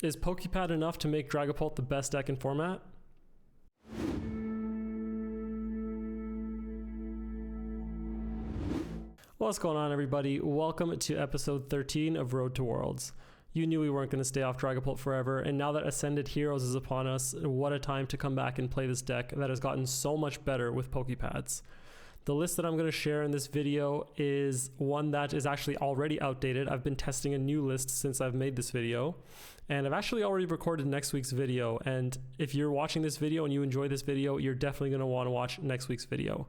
Is Pokepad enough to make Dragapult the best deck in format? What's going on, everybody? Welcome to episode 13 of Road to Worlds. You knew we weren't going to stay off Dragapult forever, and now that Ascended Heroes is upon us, what a time to come back and play this deck that has gotten so much better with Pokepads. The list that I'm going to share in this video is one that is actually already outdated. I've been testing a new list since I've made this video, and I've actually already recorded next week's video, and if you're watching this video and you enjoy this video, you're definitely going to want to watch next week's video.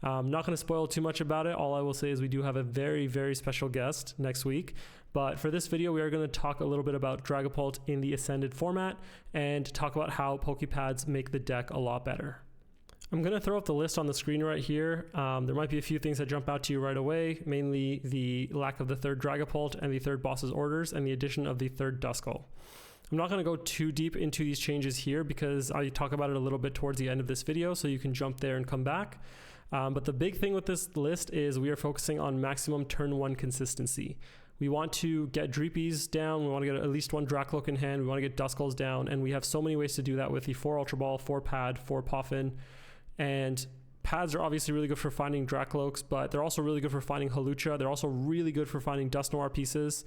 I'm not going to spoil too much about it. All I will say is we do have a very, very special guest next week, but for this video we are going to talk a little bit about Dragapult in the Ascended format and talk about how Pokepads make the deck a lot better. I'm going to throw up the list on the screen right here. There might be a few things that jump out to you right away, mainly the lack of the third Dragapult and the third boss's orders and the addition of the third Dusknoir. I'm not going to go too deep into these changes here because I talk about it a little bit towards the end of this video, so you can jump there and come back. But the big thing with this list is we are focusing on maximum turn 1 consistency. We want to get Dreepies down, we want to get at least one Dracloak in hand, we want to get Duskulls down, and we have so many ways to do that with the 4 Ultra Ball, 4 Pad, 4 Poffin. And pads are obviously really good for finding Dracloaks, but they're also really good for finding Hawlucha. They're also really good for finding Dusknoir pieces,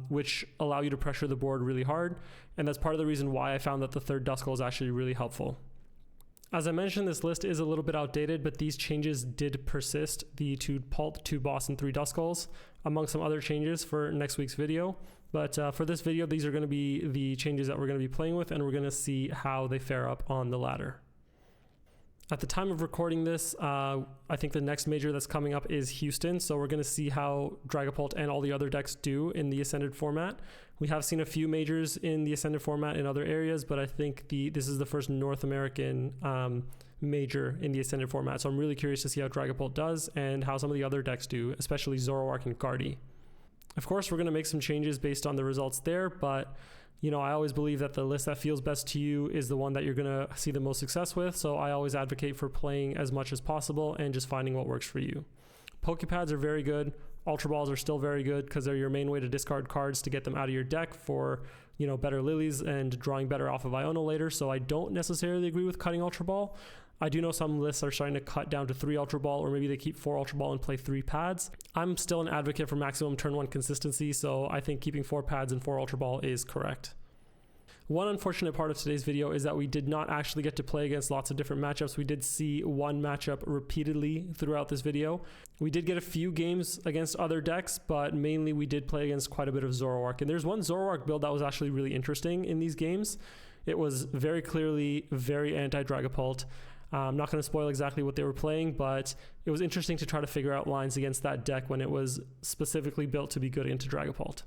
which allow you to pressure the board really hard. And that's part of the reason why I found that the third Duskull is actually really helpful. As I mentioned, this list is a little bit outdated, but these changes did persist. The 2 Pult, 2 Boss, and 3 Duskulls, among some other changes for next week's video. But for this video, these are going to be the changes that we're going to be playing with, and we're going to see how they fare up on the ladder. At the time of recording this, I think the next major that's coming up is Houston, so we're going to see how Dragapult and all the other decks do in the Ascended format. We have seen a few majors in the Ascended format in other areas, but I think this is the first North American major in the Ascended format, so I'm really curious to see how Dragapult does and how some of the other decks do, especially Zoroark and Guardy. Of course, we're going to make some changes based on the results there, but you know, I always believe that the list that feels best to you is the one that you're going to see the most success with, so I always advocate for playing as much as possible and just finding what works for you. Pokepads are very good. Ultra Balls are still very good because they're your main way to discard cards to get them out of your deck for, you know, better lilies and drawing better off of Iono later, so I don't necessarily agree with cutting Ultra Ball. I do know some lists are starting to cut down to 3 Ultra Ball, or maybe they keep 4 Ultra Ball and play 3 pads. I'm still an advocate for maximum turn 1 consistency, so I think keeping 4 pads and 4 Ultra Ball is correct. One unfortunate part of today's video is that we did not actually get to play against lots of different matchups. We did see one matchup repeatedly throughout this video. We did get a few games against other decks, but mainly we did play against quite a bit of Zoroark. And there's one Zoroark build that was actually really interesting in these games. It was very clearly very anti-Dragapult. I'm not going to spoil exactly what they were playing, but it was interesting to try to figure out lines against that deck when it was specifically built to be good into Dragapult.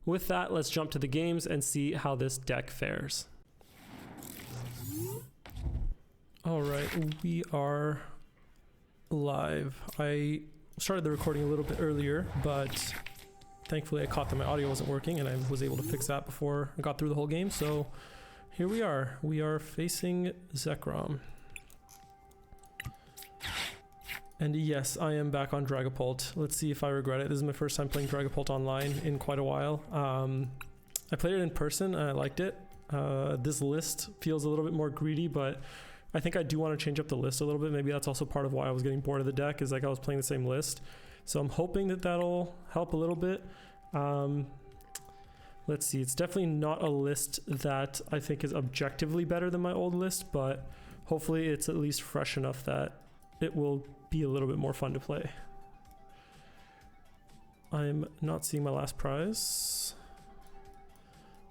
With that, let's jump to the games and see how this deck fares. Alright, we are live. I started the recording a little bit earlier, but thankfully I caught that my audio wasn't working and I was able to fix that before I got through the whole game, so here we are. We are facing Zekrom. And yes, I am back on Dragapult. Let's see if I regret it. This is my first time playing Dragapult online in quite a while. I played it in person and I liked it. This list feels a little bit more greedy, but I think I do want to change up the list a little bit. Maybe that's also part of why I was getting bored of the deck, is like I was playing the same list. So I'm hoping that that'll help a little bit. Let's see, it's definitely not a list that I think is objectively better than my old list, but hopefully it's at least fresh enough that it will be a little bit more fun to play. I'm not seeing my last prize.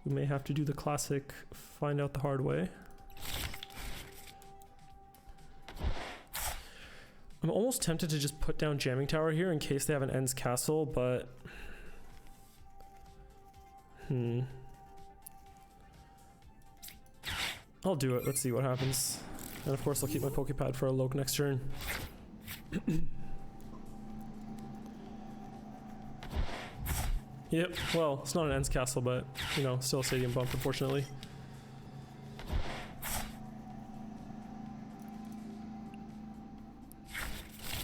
We may have to do the classic find out the hard way. I'm almost tempted to just put down Jamming Tower here in case they have an Ends Castle, but I'll do it. Let's see what happens. And of course I'll keep my Pokepad for a Loke next turn. Yep, well, it's not an Ends Castle, but, you know, still a Stadium Bump, unfortunately.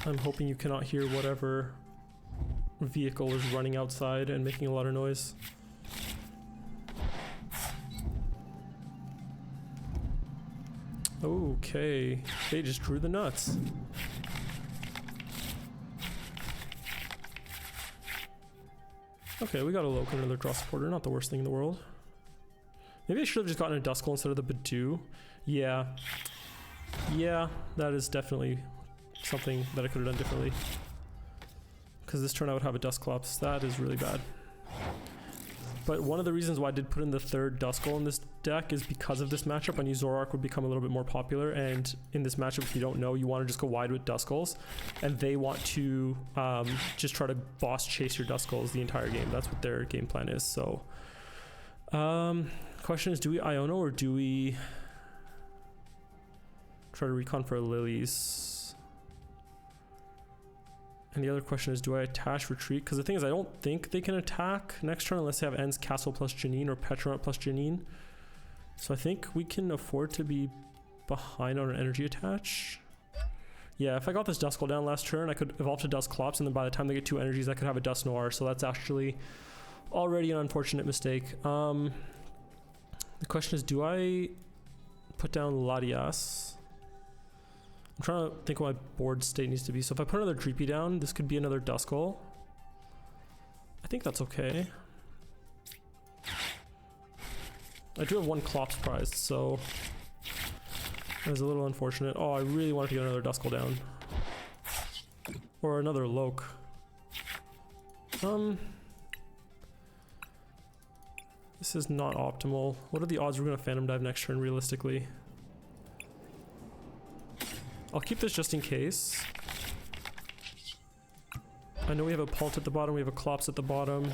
I'm hoping you cannot hear whatever vehicle is running outside and making a lot of noise. Okay, they just drew the nuts. Okay, we got a Loke and another draw supporter, not the worst thing in the world. Maybe I should have just gotten a Duskull instead of the Badoo. Yeah. Yeah, that is definitely something that I could have done differently. Because this turn I would have a Dusclops. That is really bad. But one of the reasons why I did put in the third Duskull in this deck is because of this matchup. I knew Zoroark would become a little bit more popular, and in this matchup, if you don't know, you want to just go wide with Duskulls, and they want to just try to boss chase your Duskulls the entire game. That's what their game plan is. So, question is, do we Iono or do we try to recon for Lilies? And the other question is, do I attach retreat? Because the thing is, I don't think they can attack next turn unless they have Ends Castle plus Janine or Petronet plus Janine. So I think we can afford to be behind on an energy attach. Yeah, if I got this Duskull down last turn, I could evolve to Dusclops, and then by the time they get 2 energies, I could have a Dusknoir. So that's actually already an unfortunate mistake. The question is, do I put down Latias? I'm trying to think what my board state needs to be. So if I put another Dreepy down, this could be another Duskull. I think that's okay. I do have 1 Clops prized, so that is a little unfortunate. Oh, I really wanted to get another Duskull down. Or another Loke. This is not optimal. What are the odds we're going to Phantom Dive next turn, realistically? I'll keep this just in case. I know we have a Pult at the bottom, we have a Clops at the bottom.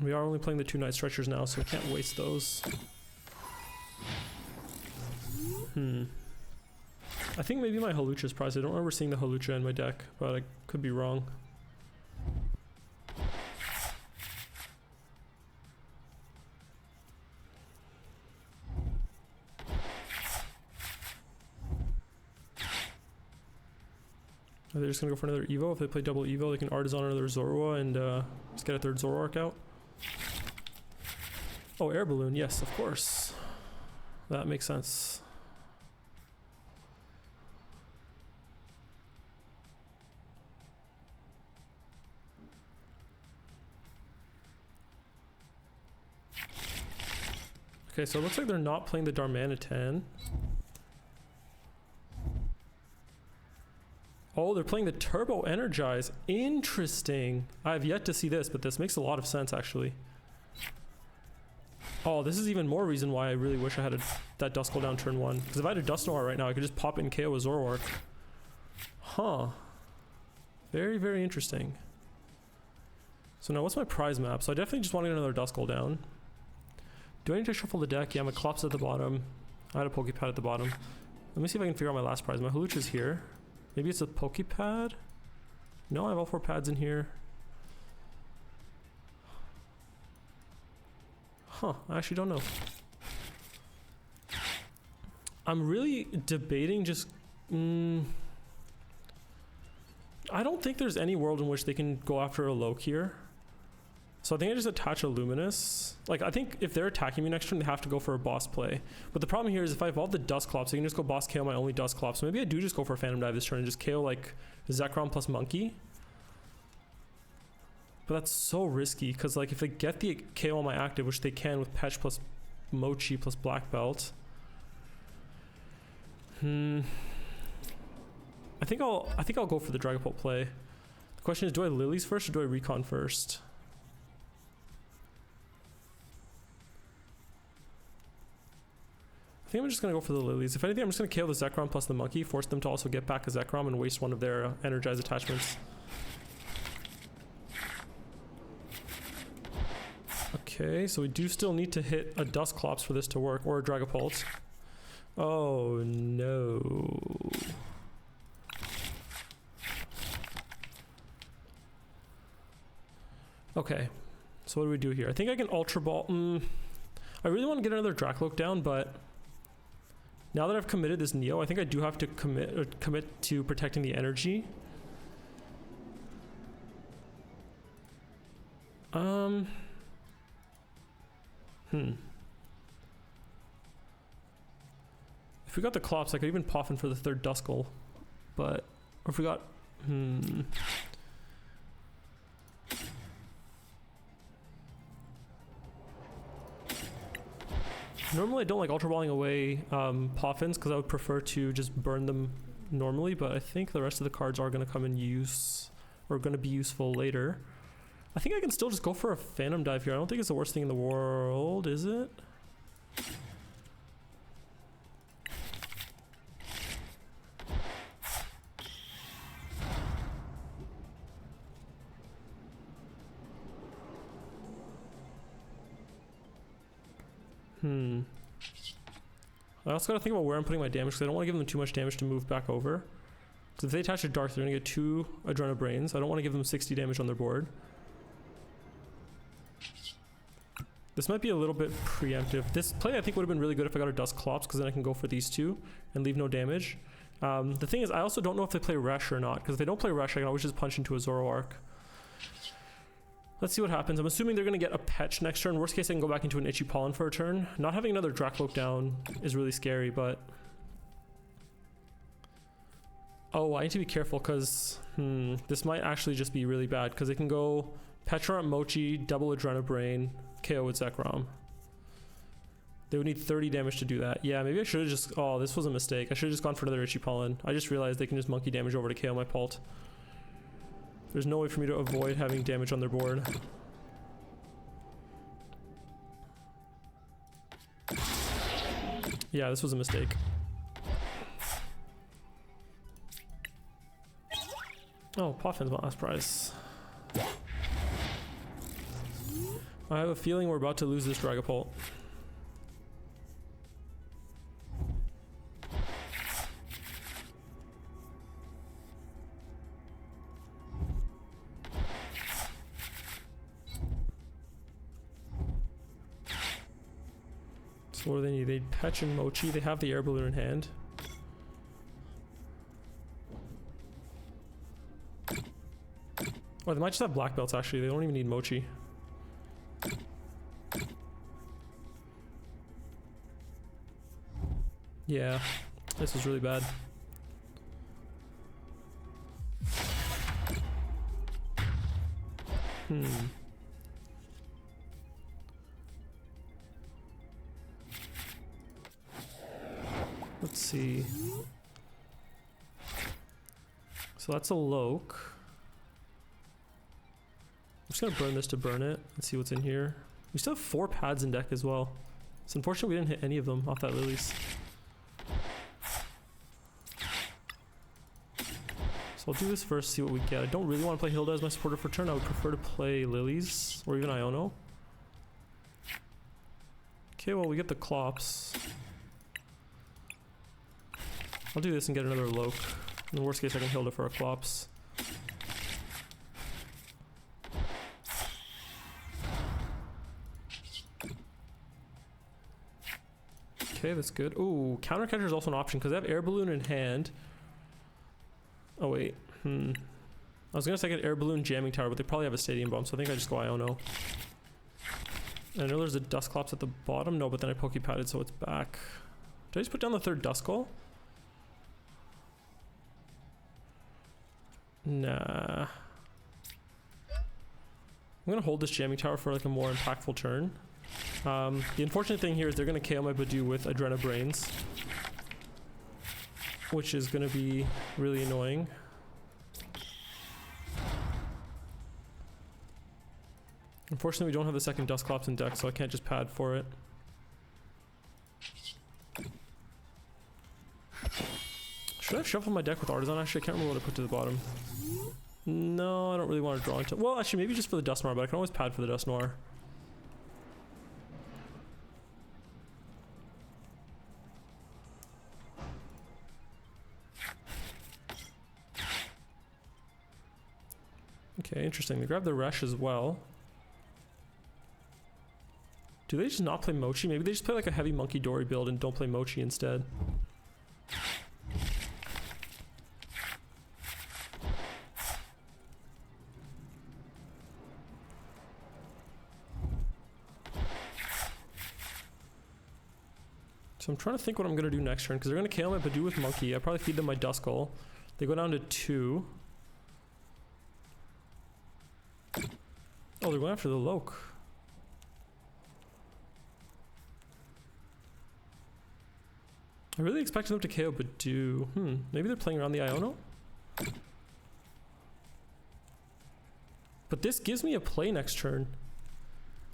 We are only playing the 2 Night Stretchers now, so we can't waste those. I think maybe my Halucha's prized. I don't remember seeing the Halucha in my deck, but I could be wrong. Are they just gonna go for another Evo? If they play double Evo, they can Artisan another Zorua and just get a third Zoroark out. Oh, Air Balloon, yes, of course. That makes sense. Okay, so it looks like they're not playing the Darmanitan. Oh, they're playing the Turbo Energize. Interesting. I have yet to see this, but this makes a lot of sense, actually. Oh, this is even more reason why I really wish I had that Duskull down turn 1. Because if I had a Dusknoir right now, I could just pop it and KO a Zoroark. Huh. Very, very interesting. So now what's my prize map? So I definitely just want to get another Duskull down. Do I need to shuffle the deck? Yeah, my Clops at the bottom. I had a Pokepad at the bottom. Let me see if I can figure out my last prize. My Halucha's here. Maybe it's a Pokepad? No, I have all 4 pads in here. Huh, I actually don't know. I'm really debating just... I don't think there's any world in which they can go after a Loke here. So I think I just attach a Luminous. Like, I think if they're attacking me next turn, they have to go for a boss play. But the problem here is if I evolve the Dusclops, I can just go boss KO my only Dusclops. So maybe I do just go for a Phantom Dive this turn and just KO, like, Zekrom plus Monkey. But that's so risky, because, like, if they get the KO on my active, which they can with Petch plus Mochi plus Black Belt... I think I'll go for the Dragapult play. The question is, do I Lilies first or do I Recon first? I think I'm just going to go for the Lilies. If anything, I'm just going to KO the Zekrom plus the Monkey, force them to also get back a Zekrom and waste one of their Energized attachments. Okay, so we do still need to hit a Dusclops for this to work, or a Dragapult. Oh no. Okay, so what do we do here? I think I can Ultra Ball. I really want to get another Dracloak down, but now that I've committed this Neo, I think I do have to commit to protecting the energy. If we got the Clops, I could even pop in for the third Duskull. But if we got... Normally I don't like Ultra Balling away Poffins because I would prefer to just burn them normally, but I think the rest of the cards are going to come in use, or going to be useful later. I think I can still just go for a Phantom Dive here. I don't think it's the worst thing in the world, is it? I also gotta think about where I'm putting my damage because I don't want to give them too much damage to move back over. Because if they attach to Dark, they're gonna get 2 Adrena Brains. I don't want to give them 60 damage on their board. This might be a little bit preemptive. This play I think would have been really good if I got a Dusclops because then I can go for these 2 and leave no damage. The thing is, I also don't know if they play Resh or not, because if they don't play Resh, I can always just punch into a Zoroark. Let's see what happens. I'm assuming they're going to get a Petch next turn. Worst case, I can go back into an Itchy Pollen for a turn. Not having another Dragapult down is really scary, but... Oh, I need to be careful because... this might actually just be really bad, because they can go Petrant Mochi, double Adrena Brain, KO with Zekrom. They would need 30 damage to do that. Yeah, maybe I should have just... Oh, this was a mistake. I should have just gone for another Itchy Pollen. I just realized they can just monkey damage over to KO my Pult. There's no way for me to avoid having damage on their board. Yeah, this was a mistake. Oh, Poffin's my last prize. I have a feeling we're about to lose this Dragapult. So what do they need? They Petch and Mochi. They have the Air Balloon in hand. Oh, they might just have Black Belts actually. They don't even need Mochi. Yeah, this was really bad. Let's see. So that's a Loke. I'm just gonna burn this to burn it and see what's in here. We still have 4 pads in deck as well. It's unfortunate we didn't hit any of them off that Lilies. So I'll do this first, see what we get. I don't really want to play Hilda as my supporter for turn. I would prefer to play Lilies or even Iono. Okay, well we get the Clops. I'll do this and get another Loke. In the worst case, I can Hilda for a Clops. Okay, that's good. Ooh, Counter Catcher is also an option because they have Air Balloon in hand. Oh wait, I was gonna say get Air Balloon Jamming Tower, but they probably have a Stadium Bomb, so I think I just go Iono. And I know there's a Dusclops at the bottom. No, but then I Pokepadded, so it's back. Did I just put down the third Duskull? Nah. I'm gonna hold this Jamming Tower for like a more impactful turn. The unfortunate thing here is they're gonna KO my Badoo with Adrena Brains, which is gonna be really annoying. Unfortunately, we don't have the second Dusclops in deck, so I can't just pad for it. Should I shuffle my deck with Artisan? Actually, I can't remember what I put to the bottom. No, I don't really want to draw into... Well, actually, maybe just for the Dusknoir, but I can always pad for the Dusknoir. Okay, interesting. They grab the Resh as well. Do they just not play Mochi? Maybe they just play like a heavy Munkidori build and don't play Mochi instead. So I'm trying to think what I'm going to do next turn, because they're going to KO my Badoo with Monkey. I probably feed them my Duskull. They go down to 2. Oh, they're going after the Loke. I really expected them to KO Badoo. Maybe they're playing around the Iono? But this gives me a play next turn.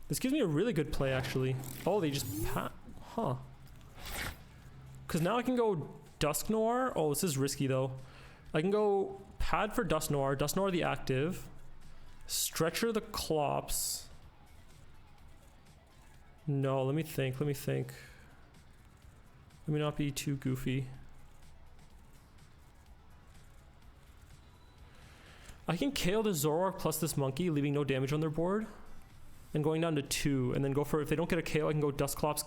This gives me a really good play, actually. Oh, they just huh. Because now I can go Dusknoir. Oh, this is risky, though. I can go Pad for Dusknoir, Dusknoir the active, Stretcher the Clops. No, let me think. Let me not be too goofy. I can KO the Zoroark plus this Monkey, leaving no damage on their board. And going down to 2, and then go for, if they don't get a KO, I can go Dusclops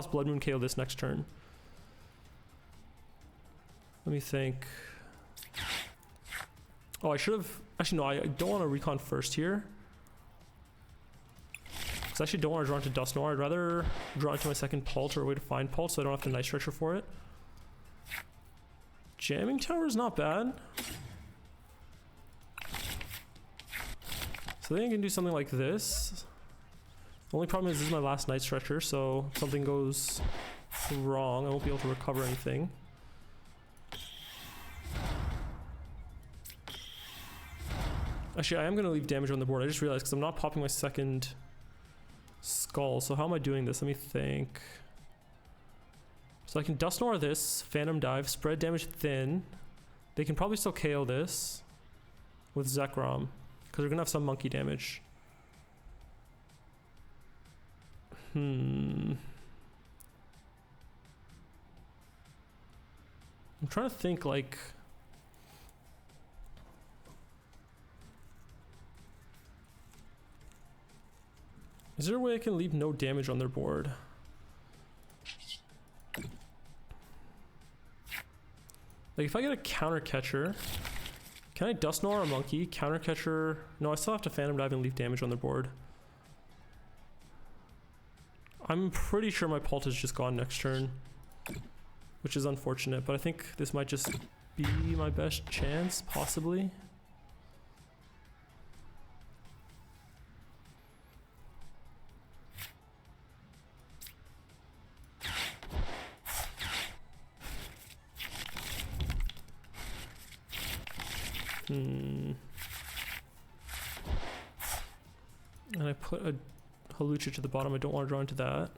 Blood Moon KO this next turn. Let me think. Oh, I should have, actually no, I don't want to recon first here. Because I actually don't want to draw into Dusknoir. I'd rather draw into my second Pult or a way to find Pult so I don't have to Night Stretcher for it. Jamming Tower is not bad. So then I can do something like this. The only problem is this is my last Night Stretcher, so if something goes wrong, I won't be able to recover anything. Actually, I am going to leave damage on the board. I just realized because I'm not popping my second Skull. So how am I doing this? Let me think. So I can Dusknoir this, Phantom Dive, spread damage thin. They can probably still KO this with Zekrom because they're going to have some monkey damage. I'm trying to think, like, is there a way I can leave no damage on their board? Like, if I get a counter catcher, can I Dusknoir a monkey? Counter catcher? No, I still have to Phantom Dive and leave damage on their board. I'm pretty sure my Pult is just gone next turn, which is unfortunate, but I think this might just be my best chance, possibly. And I put a Halucha to the bottom. I don't want to draw into that.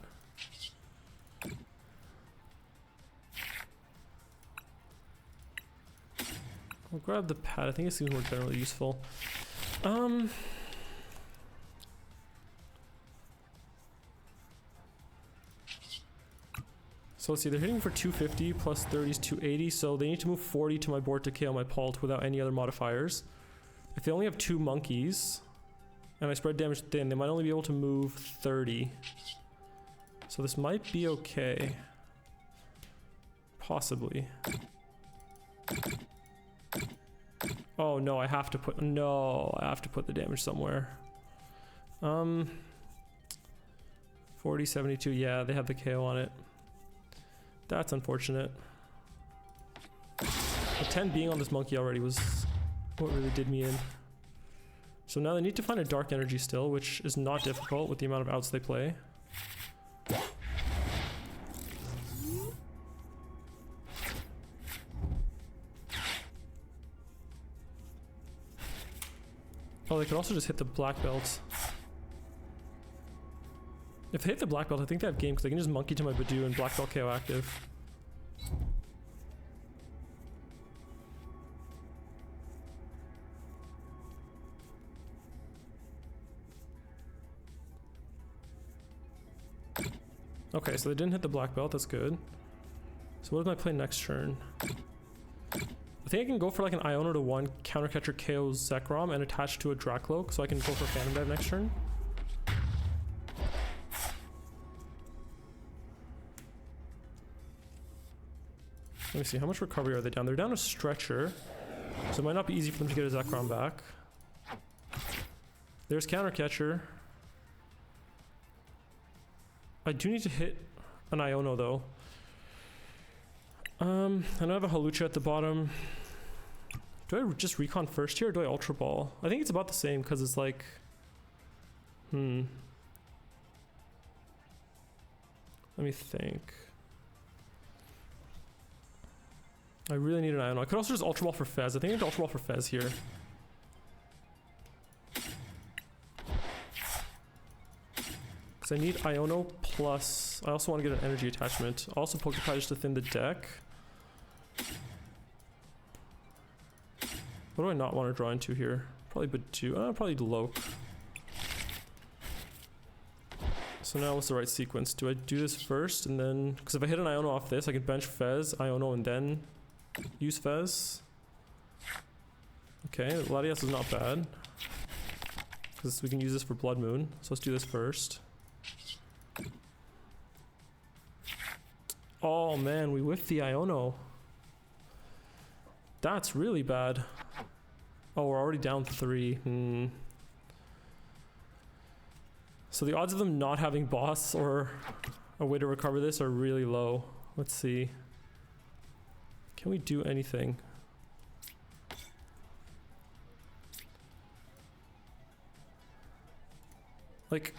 I'll grab the pad. I think it seems more generally useful. So let's see, they're hitting for 250 plus 30 is 280, so they need to move 40 to my board to KO my Pult without any other modifiers. If they only have 2 monkeys, and I spread damage thin, they might only be able to move 30. So this might be okay. Possibly. Oh no, I have to put the damage somewhere. 40, 72, yeah, they have the KO on it. That's unfortunate. The 10 being on this monkey already was what really did me in. So now they need to find a dark energy still, which is not difficult with the amount of outs they play. Oh, they could also just hit the black belt. If they hit the black belt, I think they have game because they can just monkey to my Badoo and black belt KO active. Okay, so they didn't hit the black belt, that's good. So what does my play next turn? I think I can go for like an Iono to 1, counter catcher KO Zekrom and attach to a Dracloak, so I can go for Phantom Dive next turn. Let me see, how much recovery are they down? They're down a Stretcher, so it might not be easy for them to get a Zekrom back. There's counter catcher. I do need to hit an Iono though. And I have a Halucha at the bottom. Do I just recon first here or do I Ultra Ball? I think it's about the same because it's like... Let me think. I really need an Iono. I could also just Ultra Ball for Fez. I think I need to Ultra Ball for Fez here. Because I need Iono plus... I also want to get an energy attachment. Also Pokepad just to thin the deck. What do I not want to draw into here? Probably Badoo. Probably Loke. So now what's the right sequence? Do I do this first and then... Because if I hit an Iono off this, I can bench Fez, Iono, and then use Fez. Okay, Latias is not bad. Because we can use this for Blood Moon. So let's do this first. Oh man, we whiffed the Iono. That's really bad. Oh, we're already down 3. So the odds of them not having boss or a way to recover this are really low. Let's see. Can we do anything? Like...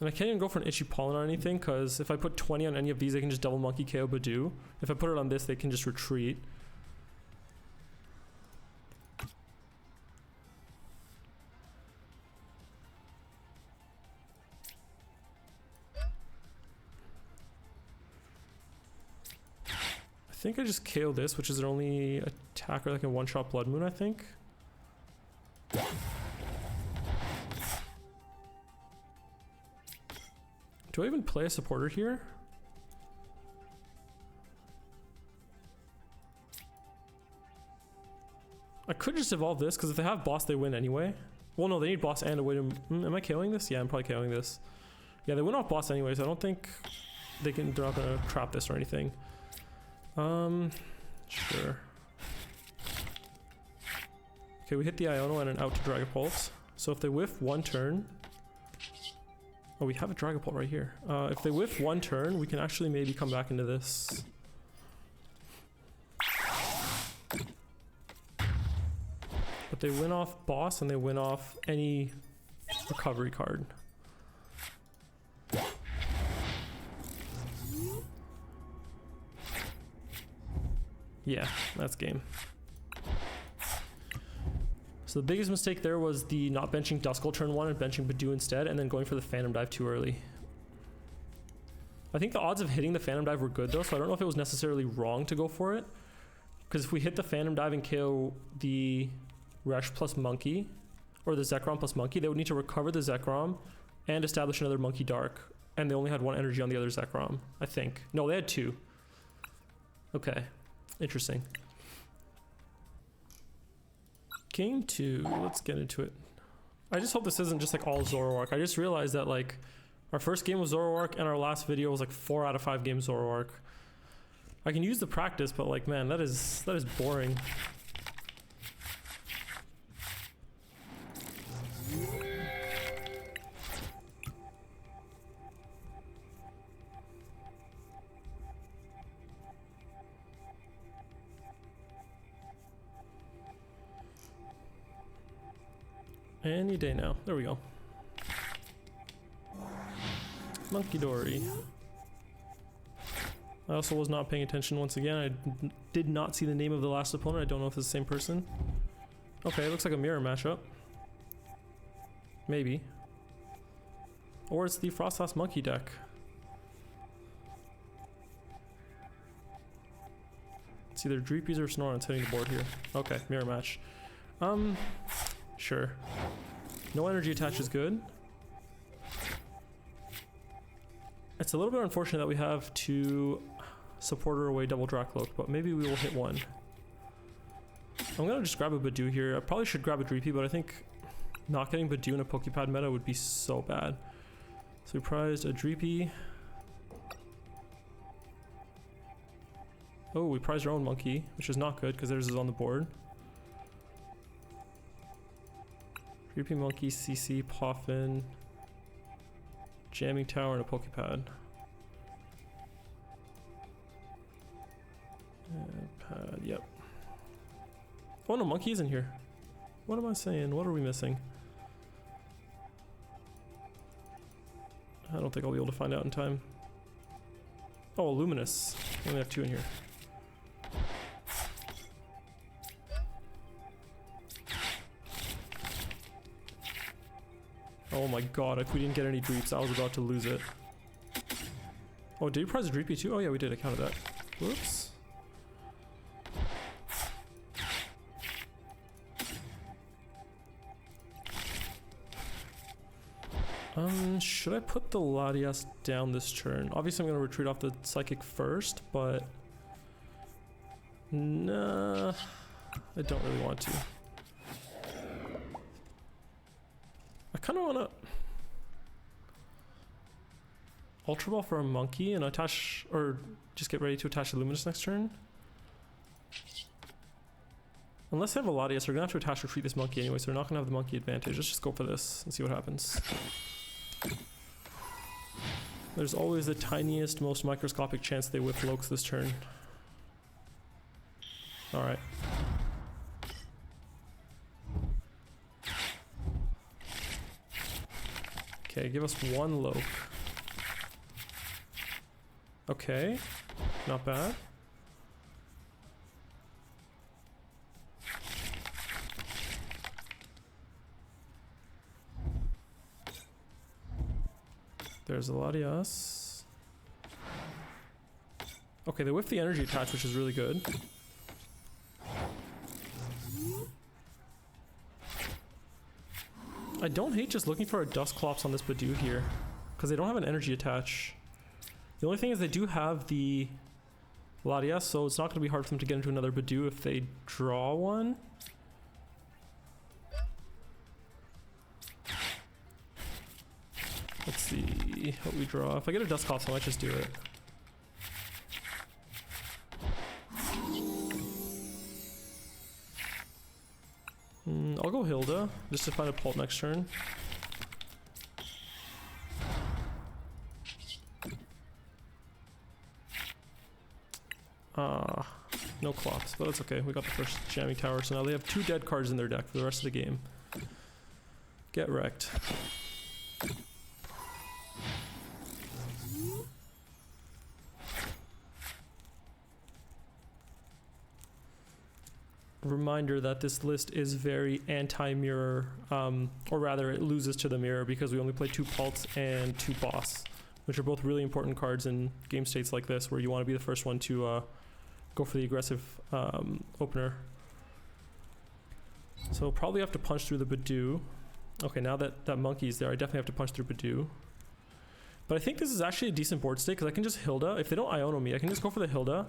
And I can't even go for an Itchy Pollen or anything, because if I put 20 on any of these, they can just double Monkey KO Badoo. If I put it on this, they can just retreat. I think I just KO this, which is their only attacker that can one-shot Blood Moon, I think. Do I even play a supporter here? I could just evolve this, because if they have boss, they win anyway. Well, no, they need boss and a way to... am I KOing this? Yeah, I'm probably KOing this. Yeah, they win off boss anyways. I don't think they're not going to trap this or anything. Sure. Okay, we hit the Iono and an out to Dragapult. So if they whiff one turn... Oh, we have a Dragapult right here. If they whiff one turn, we can actually maybe come back into this. But they win off boss and they win off any recovery card. Yeah, that's game. So the biggest mistake there was the not benching Duskull turn 1 and benching Badoo instead, and then going for the Phantom Dive too early. I think the odds of hitting the Phantom Dive were good though, so I don't know if it was necessarily wrong to go for it. Because if we hit the Phantom Dive and KO the Resh plus Monkey, or the Zekrom plus Monkey, they would need to recover the Zekrom and establish another Monkey Dark. And they only had 1 energy on the other Zekrom, I think. No, they had 2. Okay, interesting. Game 2, let's get into it. I just hope this isn't just like all Zoroark. I just realized that like our first game was Zoroark and our last video was like 4 out of 5 games Zoroark. I can use the practice, but like man, that is boring. Any day now. There we go. Munkidori. I also was not paying attention once again. I did not see the name of the last opponent. I don't know if it's the same person. Okay, it looks like a mirror matchup. Maybe. Or it's the Froslass Monkey deck. It's either Dreepies or Snorunt's hitting the board here. Okay, mirror match. Sure. No energy attach is good. It's a little bit unfortunate that we have to supporter away double Dracloak, but maybe we will hit one. I'm gonna just grab a Badoo here. I probably should grab a Dreepy, but I think not getting Badoo in a Pokepad meta would be so bad. So we prized a Dreepy. Oh, we prized our own Monkey, which is not good because theirs is on the board. Dreepy Monkey, CC, Poffin, Jamming Tower, and a Pokepad. Yep. Oh no, monkey isn't here. What am I saying? What are we missing? I don't think I'll be able to find out in time. Oh, luminous. We only have 2 in here. Oh my god, if we didn't get any dreeps, I was about to lose it. Oh, did we prize a dreepy too? Oh yeah, we did. I counted that. Whoops. Should I put the Latias down this turn? Obviously I'm gonna retreat off the Psychic first, but... Nah, I don't really want to. I kinda wanna... Ultra Ball for a monkey and attach, or just get ready to attach the Luminous next turn. Unless they have a Latias, they're gonna have to attach retreat this monkey anyway, so they're not gonna have the monkey advantage. Let's just go for this and see what happens. There's always the tiniest, most microscopic chance they whip Lokes this turn. Alright. Okay, give us 1 Loke. Okay, not bad. There's a Latias. Okay, they whiffed the energy attach, which is really good. I don't hate just looking for a Dusclops on this Badoo here, because they don't have an energy attach. The only thing is they do have the Latias, so it's not going to be hard for them to get into another Badoo if they draw one. Let's see what we draw. If I get a Dusclops, I might just do it. I'll go Hilda, just to find a Pult next turn. No Clops, but that's okay. We got the first jamming tower, so now they have 2 dead cards in their deck for the rest of the game. Get wrecked. Reminder that this list is very anti-mirror, or rather it loses to the mirror because we only play 2 Pults and 2 Boss, which are both really important cards in game states like this where you want to be the first one to go for the aggressive opener. So probably have to punch through the Badoo. Okay, now that that monkey's there, I definitely have to punch through Badoo. But I think this is actually a decent board state because I can just Hilda. If they don't Iono me, I can just go for the Hilda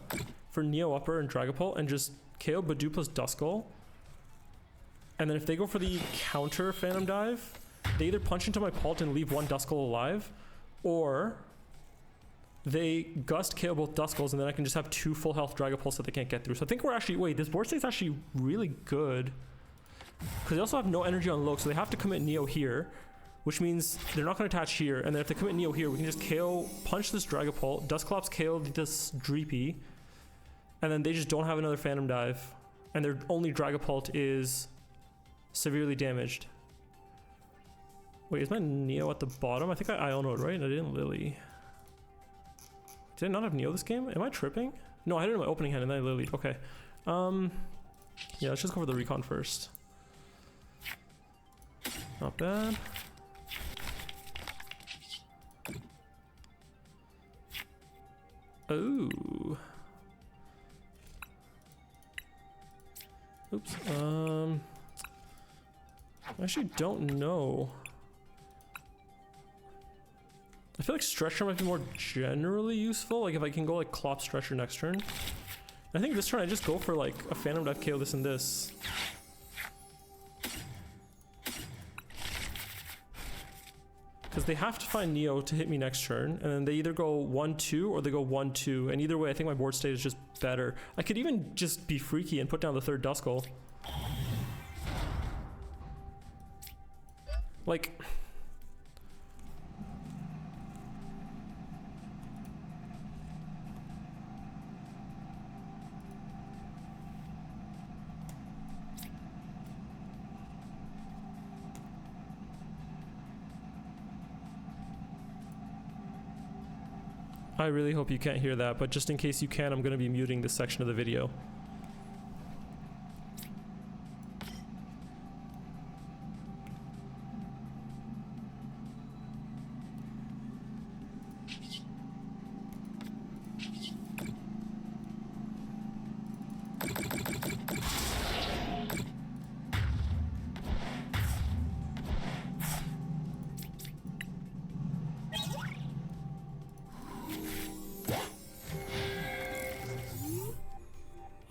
for Neo Upper and Dragapult and just KO Badoo plus Duskull. And then if they go for the counter Phantom Dive, they either punch into my Pult and leave 1 Duskull alive, or they Gust KO both Duskulls and then I can just have 2 full health Dragapults that they can't get through. So I think we're actually, wait, this board state's actually really good. Because they also have no energy on Loke, so they have to commit Neo here, which means they're not going to attach here. And then if they commit Neo here, we can just KO, punch this Dragapult, Dusclops KO this Dreepy, and then they just don't have another Phantom Dive, and their only Dragapult is severely damaged. Wait, is my Neo at the bottom? I think I Iono'd, right? I didn't Lily. Did I not have Neo this game? Am I tripping? No, I had it in my opening hand and then I Lilied. Okay. Yeah, let's just go for the Recon first. Not bad. Oh. Oops. I actually don't know. I feel like Stretcher might be more generally useful. Like if I can go like Clop Stretcher next turn. I think this turn I just go for like a Phantom Dive KO this and this. Because they have to find Neo to hit me next turn, and then they either go 1-2 or they go 1-2, and either way I think my board state is just better. I could even just be freaky and put down the 3rd Duskull. Like... I really hope you can't hear that, but just in case you can, I'm going to be muting this section of the video.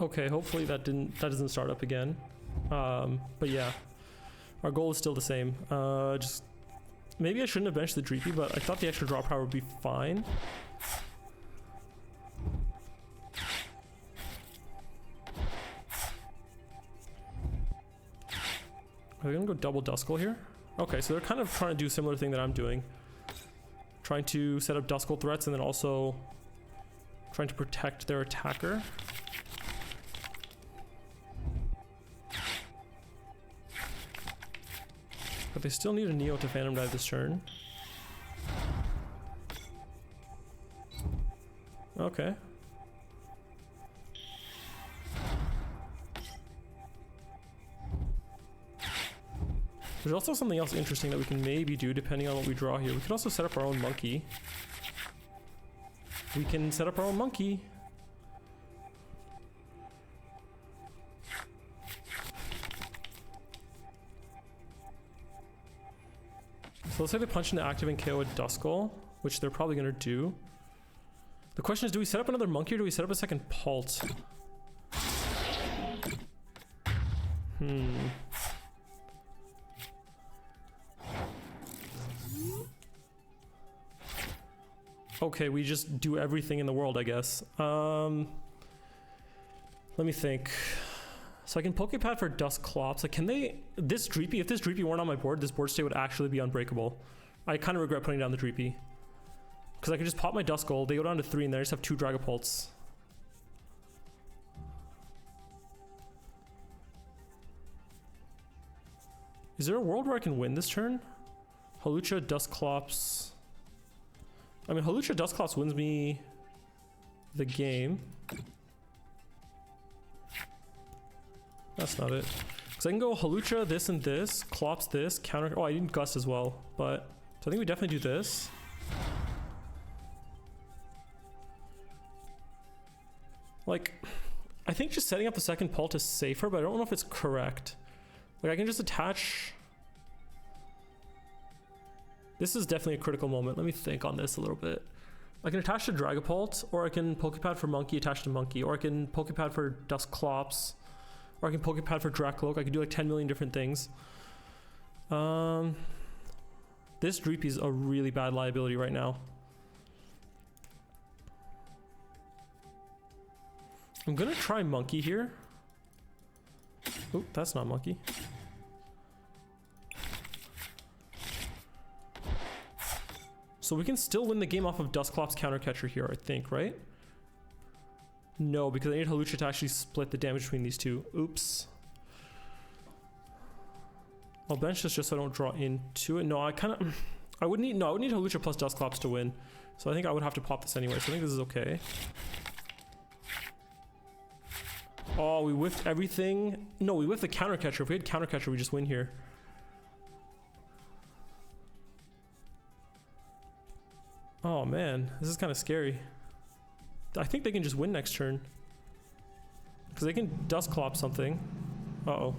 Okay, hopefully that doesn't start up again. But yeah, our goal is still the same. Just maybe I shouldn't have benched the Dreepy, but I thought the extra draw power would be fine. Are they gonna go double Duskull here? Okay, so they're kind of trying to do a similar thing that I'm doing. Trying to set up Duskull threats and then also trying to protect their attacker. But they still need a Neo to Phantom Dive this turn. Okay. There's also something else interesting that we can maybe do depending on what we draw here. We could also set up our own monkey. We can set up our own monkey. So let's say they punch into active and KO a Duskull, which they're probably going to do. The question is, do we set up another monkey or do we set up a second Pult? Okay, we just do everything in the world, I guess. Let me think. So I can Pokepad for Duskclops. Like, can they... This Dreepy, if this Dreepy weren't on my board, this board state would actually be unbreakable. I kind of regret putting down the Dreepy. Because I could just pop my Duskull, they go down to 3, and then I just have 2 Dragapults. Is there a world where I can win this turn? Hawlucha, Duskclops... I mean, Hawlucha, Duskclops wins me the game. That's not it. Because I can go Hawlucha, this and this, Clops this, counter... Oh, I need Gust as well, but... So I think we definitely do this. Like, I think just setting up the second Pult is safer, but I don't know if it's correct. Like, I can just attach... This is definitely a critical moment. Let me think on this a little bit. I can attach to Dragapult, or I can Pokepad for Monkey, attach to Monkey, or I can Pokepad for Duskclops, or I can Pokepad for Drakloak. I can do like 10 million different things. This Dreepy is a really bad liability right now. I'm gonna try Monkey here. Oh, that's not Monkey. So we can still win the game off of Duskclops Countercatcher here, I think, right? No, because I need Hawlucha to actually split the damage between these two. Oops. I'll bench this just so I don't draw into it. No, I would need Hawlucha plus Duskclops to win. So I think I would have to pop this anyway. So I think this is okay. Oh, we whiffed everything. No, we whiffed the Countercatcher. If we had Countercatcher, we just win here. Oh man, this is kind of scary. I think they can just win next turn. Because they can Duskclop something. Uh-oh.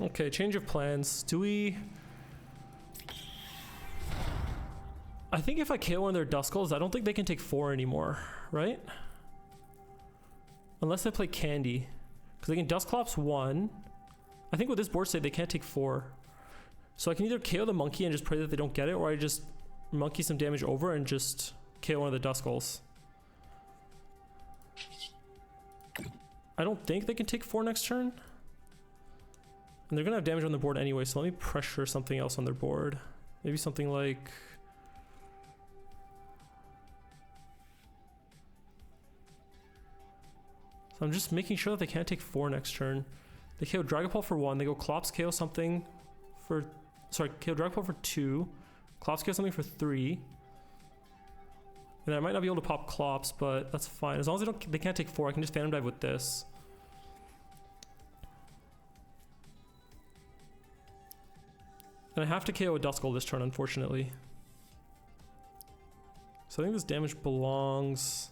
Okay, change of plans. Do we I think if I KO one of their Duskulls, I don't think they can take 4 anymore, right? Unless they play Candy. Because they can Dusclops 1. I think with this board state, they can't take 4. So I can either KO the monkey and just pray that they don't get it, or I just monkey some damage over and just KO one of the Duskulls. I don't think they can take 4 next turn. And they're going to have damage on the board anyway, so let me pressure something else on their board. Maybe something like... So I'm just making sure that they can't take 4 next turn. They KO Dragapult for 1, they go Clops KO something for... Sorry, KO Dragapult for 2. Clops KO something for 3. And I might not be able to pop Clops, but that's fine. As long as they can't take 4, I can just Phantom Dive with this. And I have to KO a Duskull this turn, unfortunately. So I think this damage belongs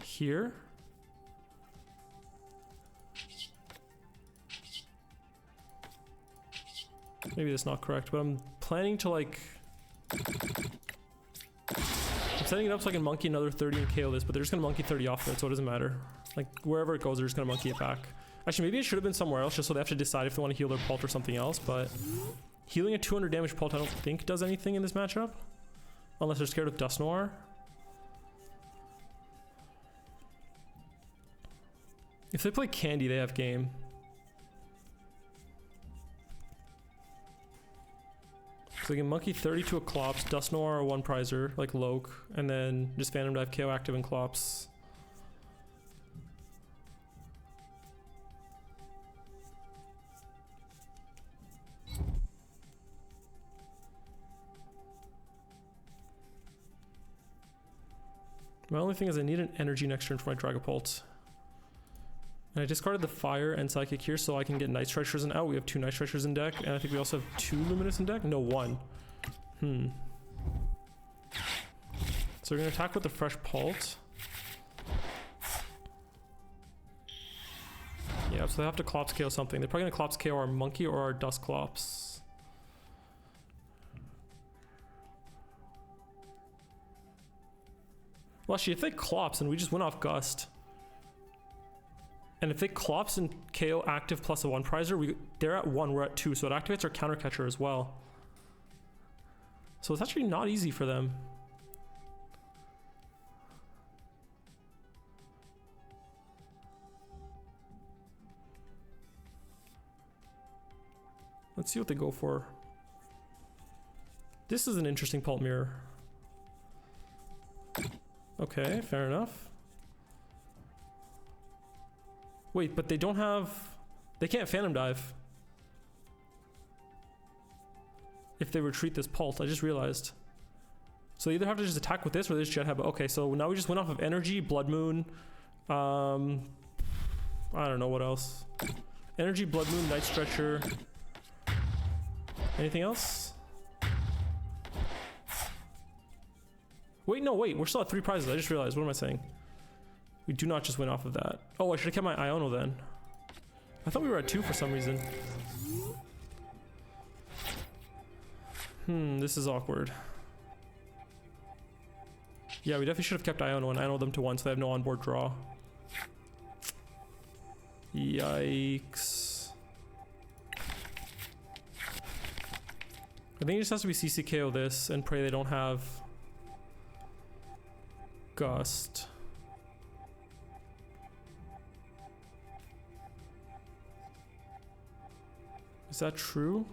here. Maybe that's not correct, but I'm planning to like... I'm setting it up so I can monkey another 30 and KO this, but they're just gonna monkey 30 off it, so it doesn't matter. Like, wherever it goes, they're just gonna monkey it back. Actually, maybe it should have been somewhere else, just so they have to decide if they want to heal their Pult or something else, but... Healing a 200 damage Pult I don't think does anything in this matchup. Unless they're scared of Dusknoir. If they play Candy, they have game. So they can monkey 30 to a Clops, Dusknoir or 1 prizer, like Loke, and then just Phantom Dive, KO active and Clops. My only thing is I need an energy next turn for my Dragapult. And I discarded the Fire and Psychic here so I can get Night Treasures and out. We have 2 Night Treasures in deck, and I think we also have 2 Luminous in deck? No, 1. So we're going to attack with the fresh Pult. Yeah, so they have to Clops KO something. They're probably going to Clops KO our Monkey or our Dusclops. Well, actually, if they Clops and we just win off Gust... And if they Clops and KO active plus a 1 prizer, they're at 1, we're at 2, so it activates our counter catcher as well. So it's actually not easy for them. Let's see what they go for. This is an interesting PultNoir. Okay, fair enough. Wait, but they don't have... They can't Phantom Dive. If they retreat this Pult, I just realized. So they either have to just attack with this or they just Jet Head. Okay, so now we just went off of Energy, Blood Moon. I don't know what else. Energy, Blood Moon, Night Stretcher. Anything else? Wait, no, wait. We're still at 3 prizes. I just realized. What am I saying? We do not just win off of that. Oh, I should have kept my Iono then. I thought we were at 2 for some reason. This is awkward. Yeah, we definitely should have kept Iono and Iono them to 1 so they have no onboard draw. Yikes. I think it just has to be CCKO this and pray they don't have Gust. Is that true?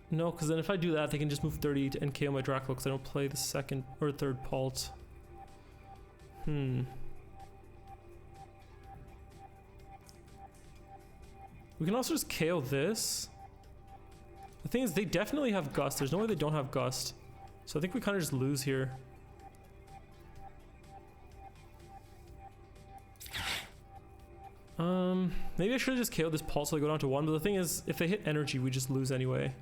No, because then if I do that, they can just move 30 and KO my Dracula because I don't play the 2nd or 3rd Pult. We can also just KO this. The thing is, they definitely have Gust. There's no way they don't have Gust. So I think we kind of just lose here. Maybe I should have just KO'd this Pulse so they go down to 1, but the thing is, if they hit energy, we just lose anyway.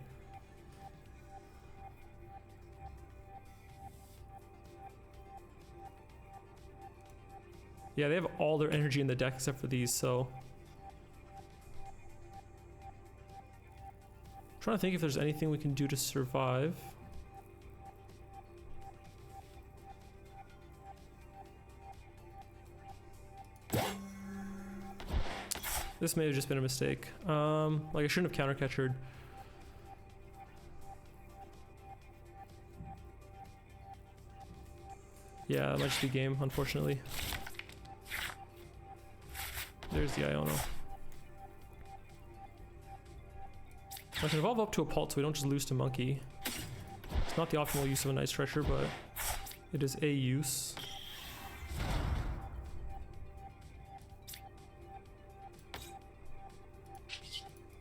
Yeah, they have all their energy in the deck except for these, so... trying to think if there's anything we can do to survive. This may have just been a mistake. Like I shouldn't have counter-catchered. Yeah, that might just be game, unfortunately. There's the Iono. I can evolve up to a Pult so we don't just lose to Monkey. It's not the optimal use of a Night Stretcher, but it is a use.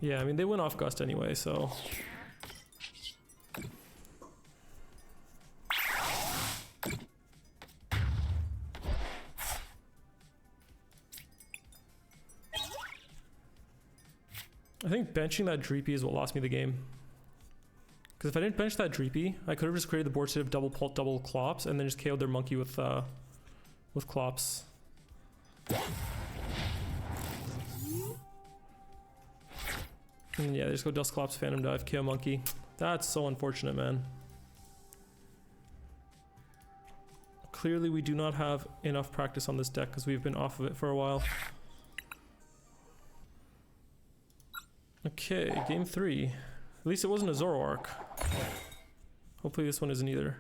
Yeah, I mean, they went off Gust anyway, so... I think benching that Dreepy is what lost me the game. Because if I didn't bench that Dreepy, I could have just created the board state of double Pult, double Clops, and then just KO'd their Monkey with Clops. And yeah, they just go Dusclops, Phantom Dive, KO Monkey. That's so unfortunate, man. Clearly we do not have enough practice on this deck because we've been off of it for a while. Okay, game 3. At least it wasn't a Zoroark. Hopefully this one isn't either.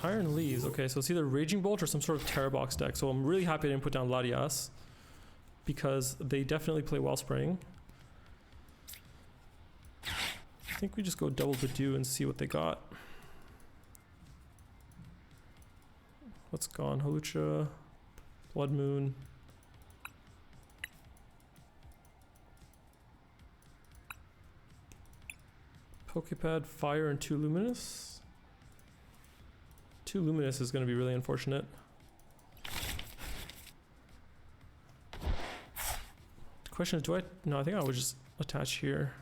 Iron Leaves, okay, so it's either Raging Bolt or some sort of Terra Box deck. So I'm really happy I didn't put down Latias because they definitely play Wellspring. I think we just go double Badoo and see what they got. What's gone? Holucha, Blood Moon. Pokepad, Fire, and 2 Luminous. 2 Luminous is going to be really unfortunate. The question is, do I... No, I think I would just attach here.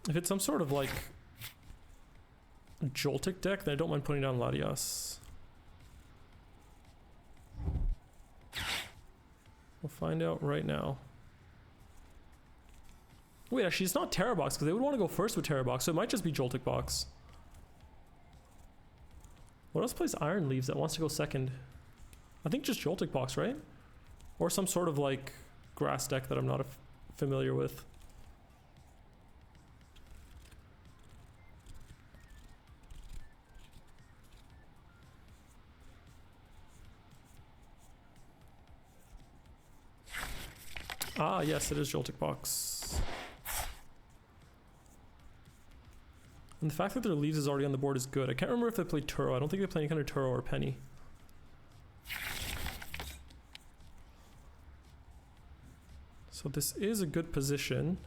If it's some sort of like Joltik deck, then I don't mind putting down Latias. We'll find out right now. Wait, actually, it's not Terra Box because they would want to go first with Terra Box, so it might just be Joltik Box. What else plays Iron Leaves that wants to go second? I think just Joltik Box, right? Or some sort of like grass deck that I'm not familiar with. Ah, yes, it is Joltik Box. And the fact that their Leaves is already on the board is good. I can't remember if they played Turo. I don't think they play any kind of Turo or Penny. So this is a good position.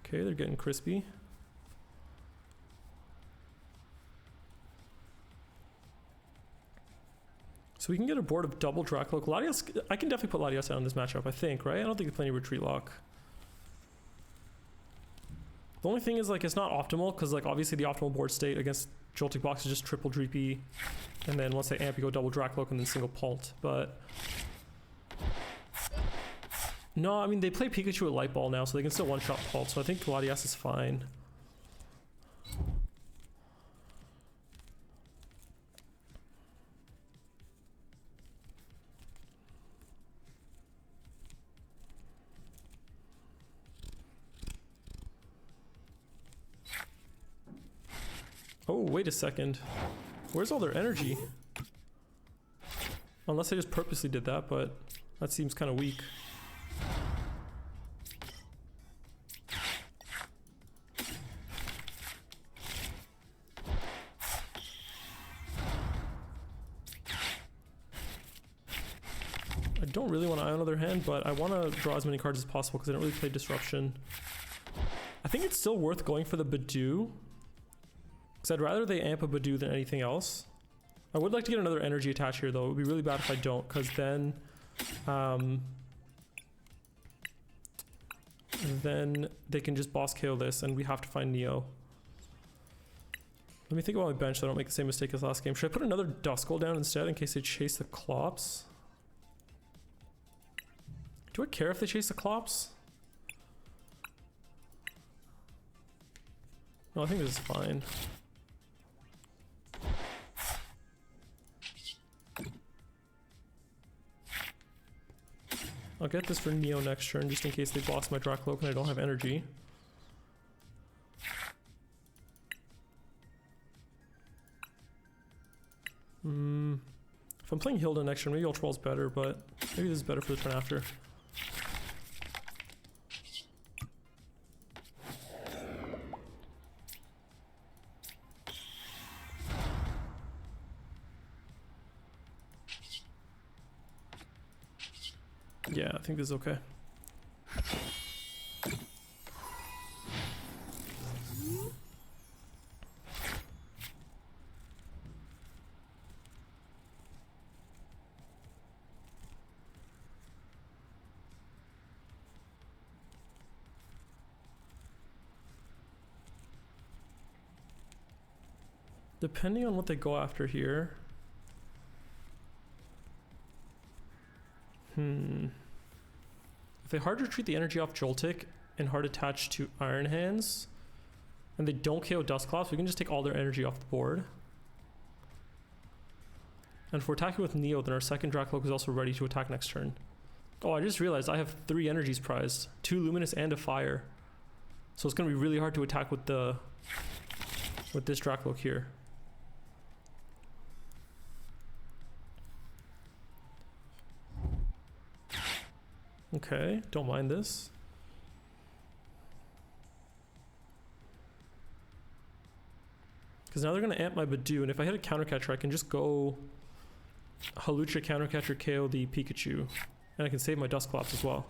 Okay, they're getting crispy. So we can get a board of double Dracloak. Latias, I can definitely put Latias out on this matchup, I think, right? I don't think they play any Retreat Lock. The only thing is, like, it's not optimal, because, like, obviously the optimal board state against Joltik Box is just triple Dreepy, and then once they amp, you go double Dracloak and then single Pult, but... No, I mean, they play Pikachu with Light Ball now, so they can still one-shot Pult, so I think Latias is fine. Oh, wait a second. Where's all their energy? Unless they just purposely did that, but that seems kind of weak. I don't really want to Eye on Other Hand, but I want to draw as many cards as possible because I don't really play Disruption. I think it's still worth going for the Badoo, because I'd rather they amp a Badoo than anything else. I would like to get another energy attach here though. It would be really bad if I don't, because then they can just boss KO this and we have to find Neo. Let me think about my bench so I don't make the same mistake as last game. Should I put another Duskull down instead in case they chase the Clops? Do I care if they chase the Clops? No, I think this is fine. I'll get this for Neo next turn just in case they boss my Dracloak and I don't have energy. If I'm playing Hilda next turn, maybe Ultra Ball's better, but maybe this is better for the turn after. Yeah, I think this is okay. Depending on what they go after here. If they hard retreat the energy off Joltik and hard attach to Iron Hands, and they don't KO Dusclops, we can just take all their energy off the board. And if we're attacking with Neo, then our second Dracloak is also ready to attack next turn. Oh, I just realized I have 3 energies prized. 2 Luminous and a Fire. So it's going to be really hard to attack with this Dracloak here. Okay, don't mind this. Because now they're going to amp my Badoo, and if I hit a Countercatcher, I can just go Hawlucha Countercatcher KO the Pikachu, and I can save my Dusclops as well.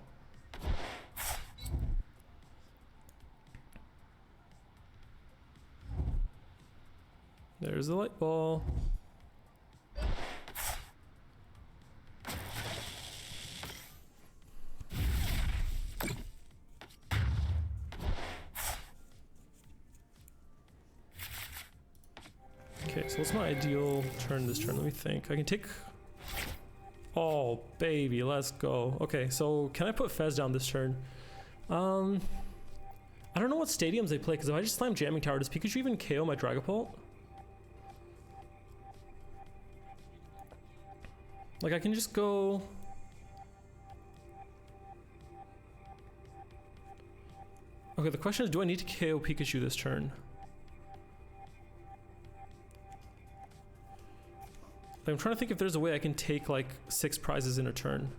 There's the Light Ball. Okay, so what's my ideal turn this turn? Let me think. I can take... Oh, baby, let's go. Okay, so can I put Fez down this turn? I don't know what stadiums they play, because if I just slam Jamming Tower, does Pikachu even KO my Dragapult? Like, I can just go... Okay, the question is, do I need to KO Pikachu this turn? I'm trying to think if there's a way I can take like 6 prizes in a turn.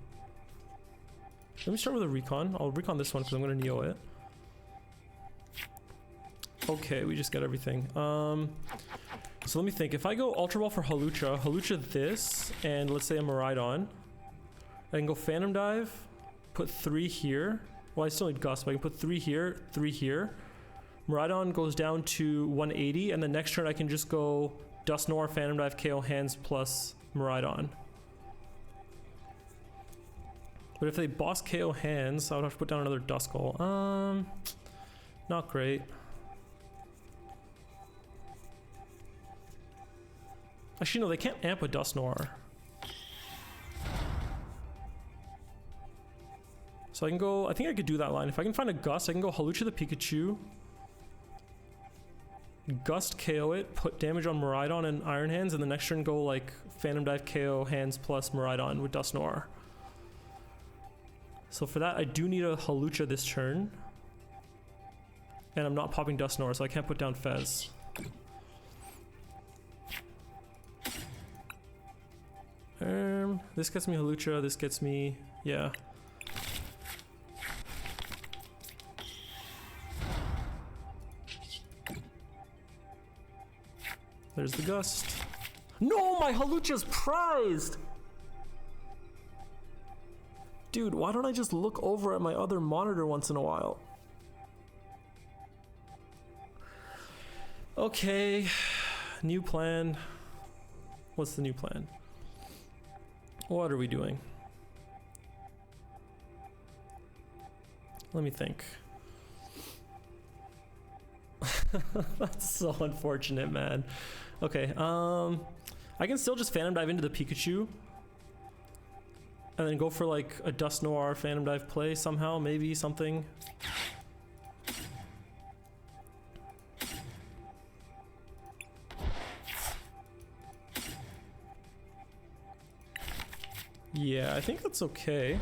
Let me start with a Recon. I'll Recon this one because I'm going to Neo it. Okay, we just got everything. So let me think. If I go Ultra Ball for Hawlucha this, and let's say a Miraidon, I can go Phantom Dive, put 3 here. Well, I still need Gust, but I can put 3 here, 3 here. Miraidon goes down to 180, and the next turn I can just go Dusknoir, Phantom Dive, KO Hands plus Miraidon. But if they boss KO Hands, I would have to put down another Duskull. Not great. Actually, no, they can't amp a Dusknoir. So I can go, I think I could do that line. If I can find a Gust, I can go Hawlucha the Pikachu, Gust KO it, put damage on Miraidon and Iron Hands, and the next turn go like Phantom Dive KO Hands plus Miraidon with Dusknoir. So for that I do need a Hawlucha this turn. And I'm not popping Dusknoir, so I can't put down Fez. This gets me Hawlucha, this gets me... yeah. There's the Gust. No, my Hawlucha's prized! Dude, why don't I just look over at my other monitor once in a while? Okay, new plan. What's the new plan? What are we doing? Let me think. That's so unfortunate, man. Okay, I can still just Phantom Dive into the Pikachu. And then go for like a Dusknoir Phantom Dive play somehow, maybe something. Yeah, I think that's okay.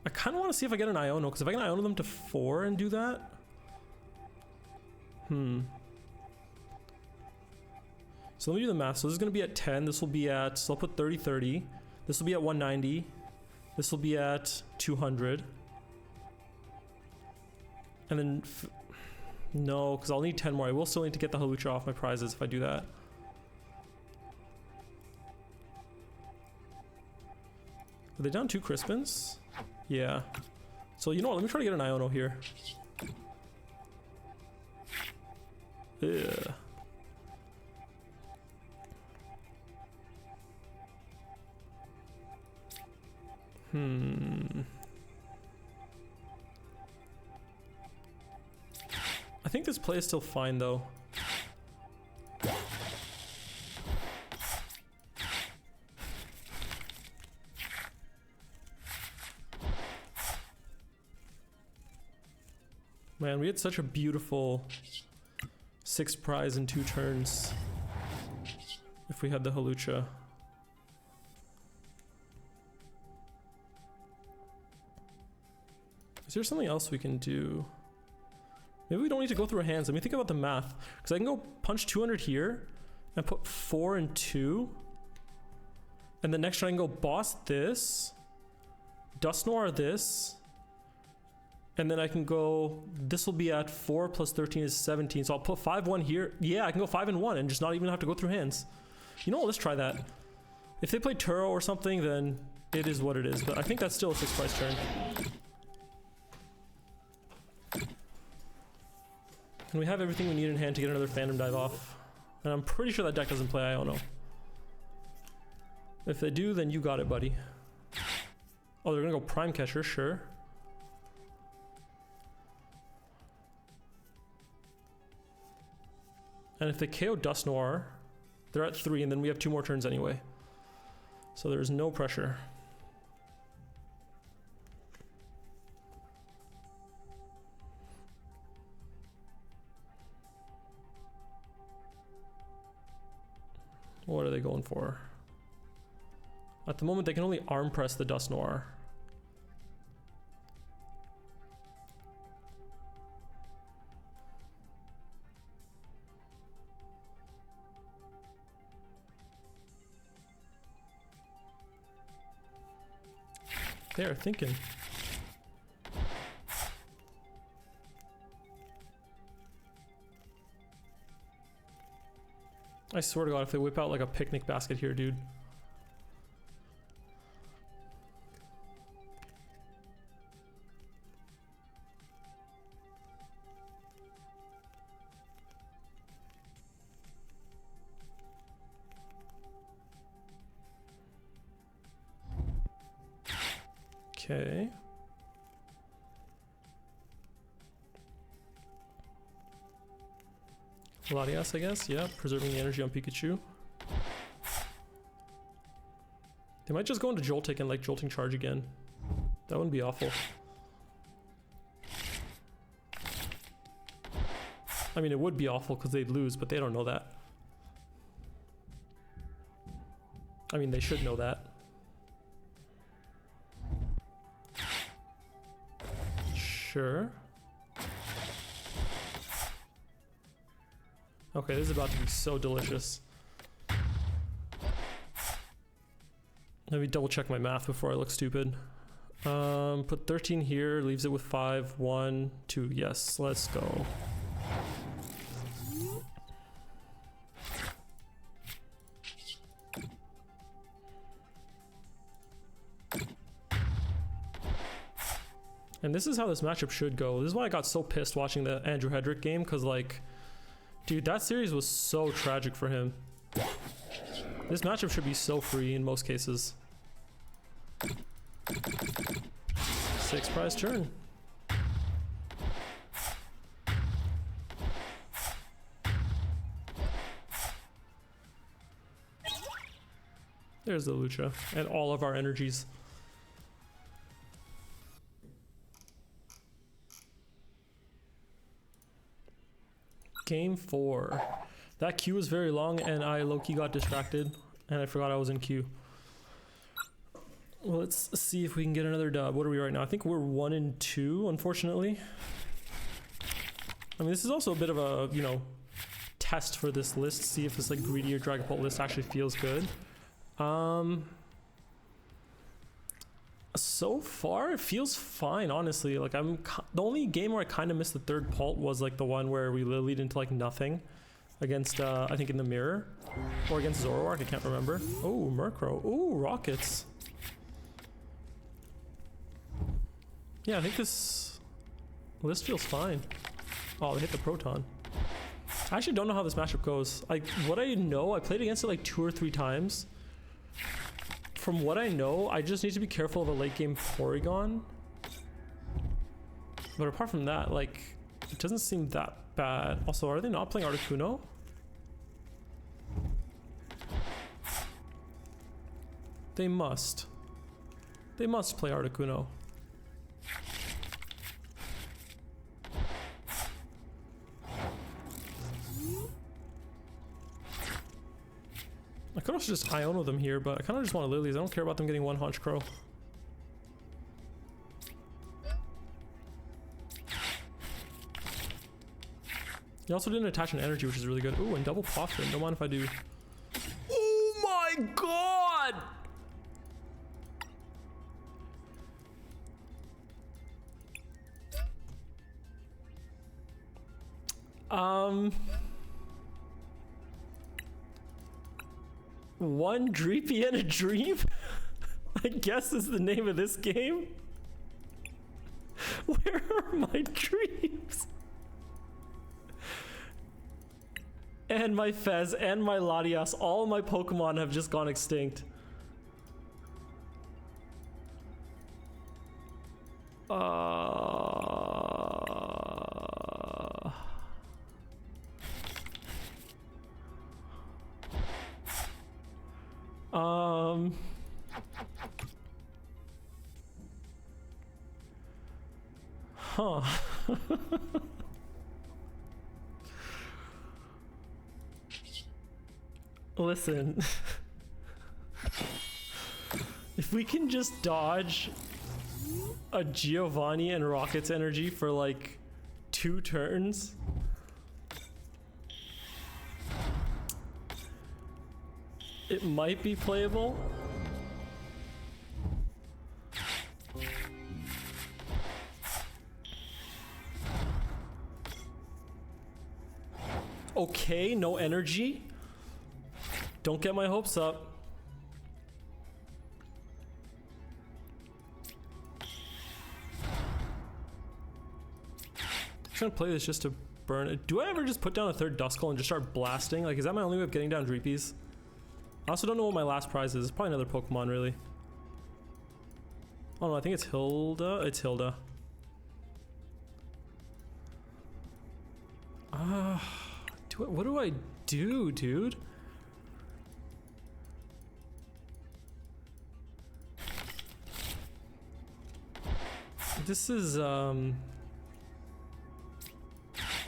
I kind of want to see if I get an Iono, because if I can Iono them to 4 and do that. So let me do the math. So this is going to be at 10. This will be at, so I'll put 30, 30. This will be at 190. This will be at 200. And then, no, because I'll need 10 more. I will still need to get the Halucha off my prizes if I do that. Are they down 2 Crispins? Yeah. So you know what, let me try to get an Iono here. Ugh. I think this play is still fine though. Man, we had such a beautiful 6 prize in 2 turns if we had the Halucha. Is there something else we can do? Maybe we don't need to go through our hands. Let me think about the math. Because I can go punch 200 here and put 4 and 2. And then next turn I can go boss this, Dusknoir this, and then I can go, this will be at 4 plus 13 is 17. So I'll put 5-1 here. Yeah, I can go 5 and 1 and just not even have to go through hands. You know what, let's try that. If they play Turo or something, then it is what it is. But I think that's still a 6 price turn. And we have everything we need in hand to get another Phantom Dive off. And I'm pretty sure that deck doesn't play Iono. If they do, then you got it, buddy. Oh, they're gonna go Prime Catcher, sure. And if they KO Dusknoir, they're at 3, and then we have 2 more turns anyway. So there's no pressure. What are they going for? At the moment, they can only arm press the Dusknoir. They are thinking. I swear to God, if they whip out like a picnic basket here, dude. Okay. Latias, I guess. Yeah, preserving the energy on Pikachu. They might just go into Joltik and like Jolting Charge again. That wouldn't be awful. I mean, it would be awful because they'd lose, but they don't know that. I mean, they should know that. Sure. Okay, this is about to be so delicious. Let me double check my math before I look stupid. Put 13 here, leaves it with 5, 1, 2. Yes, let's go. And this is how this matchup should go. This is why I got so pissed watching the Andrew Hedrick game, because like, dude, that series was so tragic for him. This matchup should be so free in most cases. 6 prize turn. There's the Lucha and all of our energies. Game 4. That queue was very long and I low-key got distracted and I forgot I was in queue. Well, let's see if we can get another dub. What are we right now? I think we're 1-2, unfortunately. I mean, this is also a bit of a, you know, test for this list. See if this like greedier Dragapult list actually feels good. So far it feels fine, honestly. Like the only game where I kind of missed the third Pult was like the one where we lilied into like nothing against I think in the mirror or against Zoroark, I can't remember. Oh, Murkrow. Oh, rockets. Yeah, I think this list feels fine. Oh, they hit the Proton. I actually don't know how this matchup goes. Like, what I know, I played against it like 2 or 3 times. From what I know, I just need to be careful of a late game Porygon. But apart from that, like, it doesn't seem that bad. Also, are they not playing Articuno? They must. They must play Articuno. I could also just Iono them here, but I kind of just want Lilies. I don't care about them getting one Honchkrow. He also didn't attach an energy, which is really good. Ooh, and double Poffin. Don't mind if I do. Oh my god! One Dreepy and a Dream? I guess is the name of this game. Where are my dreams? And my Fez and my Latias, all my Pokemon have just gone extinct. Huh. Listen. If we can just dodge a Giovanni and Rocket's energy for like 2 turns. It might be playable. Okay, no energy. Don't get my hopes up. I'm gonna play this just to burn it. Do I ever just put down a third Duskull and just start blasting? Like, is that my only way of getting down Dreepies? I also don't know what my last prize is. It's probably another Pokemon, really. Oh no, I think it's Hilda. It's Hilda. What do I do, dude? This is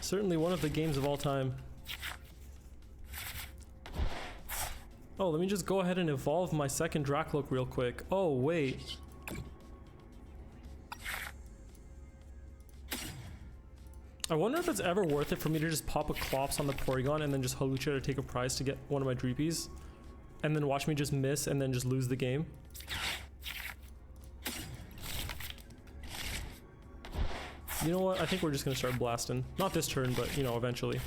certainly one of the games of all time. Oh, let me just go ahead and evolve my second Dracloak real quick. Oh, wait. I wonder if it's ever worth it for me to just pop a Clops on the Porygon and then just Hawlucha to take a prize to get one of my Dreepies. And then watch me just miss and then just lose the game. You know what? I think we're just gonna start blasting. Not this turn, but you know, eventually.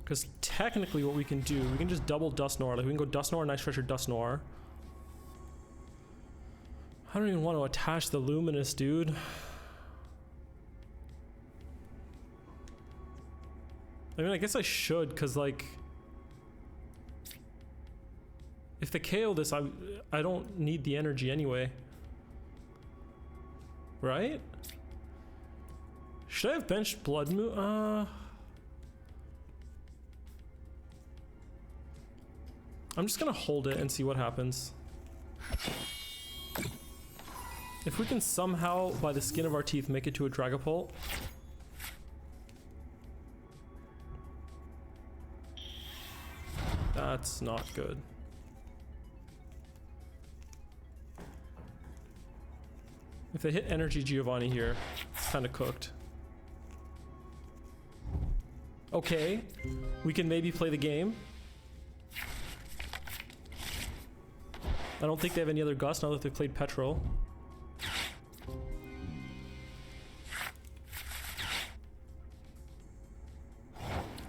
Because technically what we can do, we can just double Dusknoir. Like we can go Dusknoir, Night Stretcher, Dusknoir. I don't even want to attach the Luminous, dude. I mean, I guess I should, because, like... If they KO this, I don't need the energy anyway. Right? Should I have benched Blood Moon? I'm just gonna hold it and see what happens. If we can somehow, by the skin of our teeth, make it to a Dragapult. That's not good. If they hit Energy Giovanni here, it's kind of cooked. Okay, we can maybe play the game. I don't think they have any other Gust now that they've played Petrol.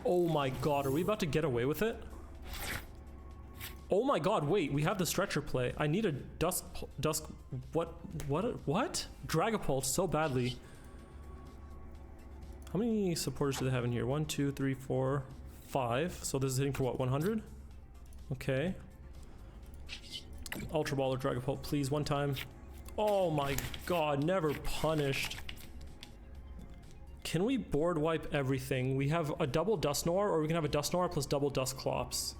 Oh my god, are we about to get away with it? Oh my god, wait, we have the stretcher play. I need a what? Dragapult so badly. How many supporters do they have in here? 1, 2, 3, 4, 5. So this is hitting for what, 100? Okay. Ultra Ball or Dragapult, please, one time. Oh my god, never punished. Can we board wipe everything? We have a double Dusknoir, or we can have a Dusknoir plus double Dusclops.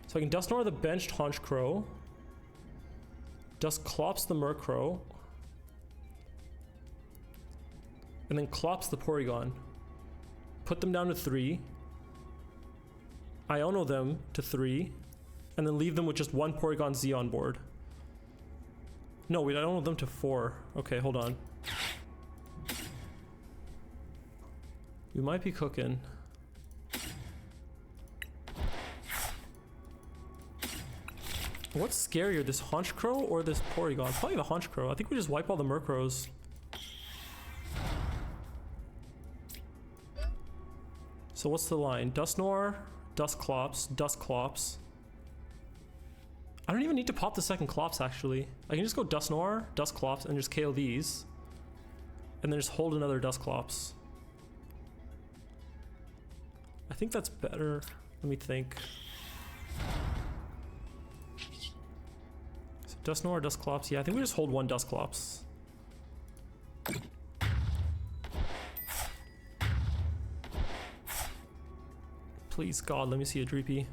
So I can Dusknoir the benched Honchkrow, Dusclops the Murkrow, and then Clops the Porygon. Put them down to 3. Iono them to 3, and then leave them with just one Porygon Z on board. No, wait, Iono them to 4. Okay, hold on. We might be cooking. What's scarier, this Honchkrow or this Porygon? Probably the Honchkrow. I think we just wipe all the Murkrows. So what's the line? Dusknoir, Dusclops, Dusclops. I don't even need to pop the second Clops, actually. I can just go Dusknoir, Dusclops, and just KO these. And then just hold another Dusclops. I think that's better. Let me think. Dusknoir, Dusclops. Yeah, I think we just hold one Dusclops. Please, God, let me see a Dreepy.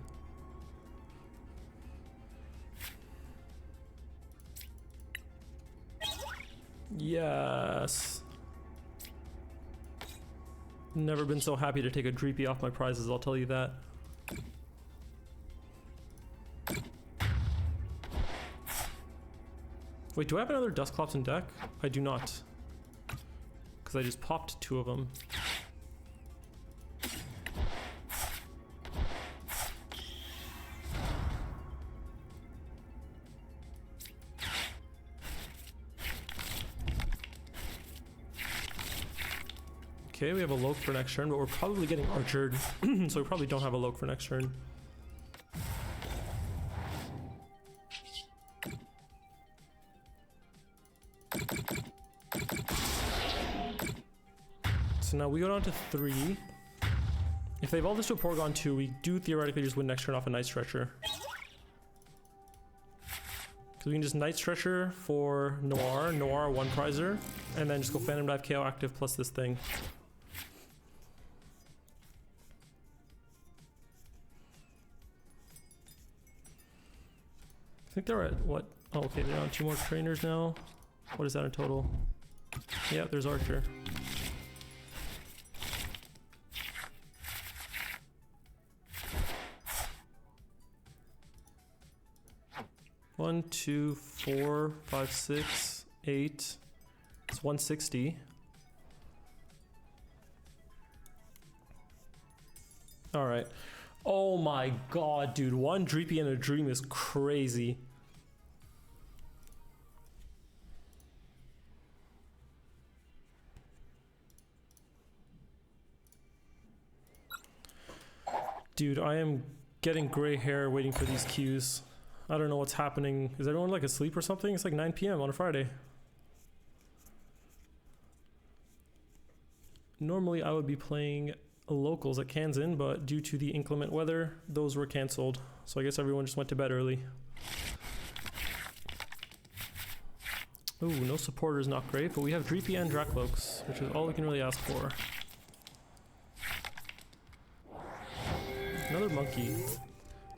Yes. Never been so happy to take a Dreepy off my prizes, I'll tell you that. Wait, do I have another Dusclops in deck? I do not. Because I just popped 2 of them. Okay, we have a Loke for next turn, but we're probably getting Archered, so we probably don't have a Loke for next turn. So now we go down to 3. If they evolve this to a Porygon 2, we do theoretically just win next turn off a Night Stretcher. Because we can just Night Stretcher for Noir, Noir 1 prizer, and then just go Phantom Dive, KO active plus this thing. I think they're at what? Oh, okay, they're on 2 more trainers now. What is that in total? Yeah, there's Archer. One, 2, 4, 5, 6, 8. It's 160. All right. Oh my god, dude. 1 Dreepy in a dream is crazy. Dude, I am getting gray hair waiting for these cues. I don't know what's happening. Is everyone like asleep or something? It's like 9 p.m. on a Friday. Normally I would be playing locals at Kansan, but due to the inclement weather, those were cancelled. So I guess everyone just went to bed early. Ooh, no supporters, not great, but we have Dreepy and Dracloaks, which is all we can really ask for. Another monkey.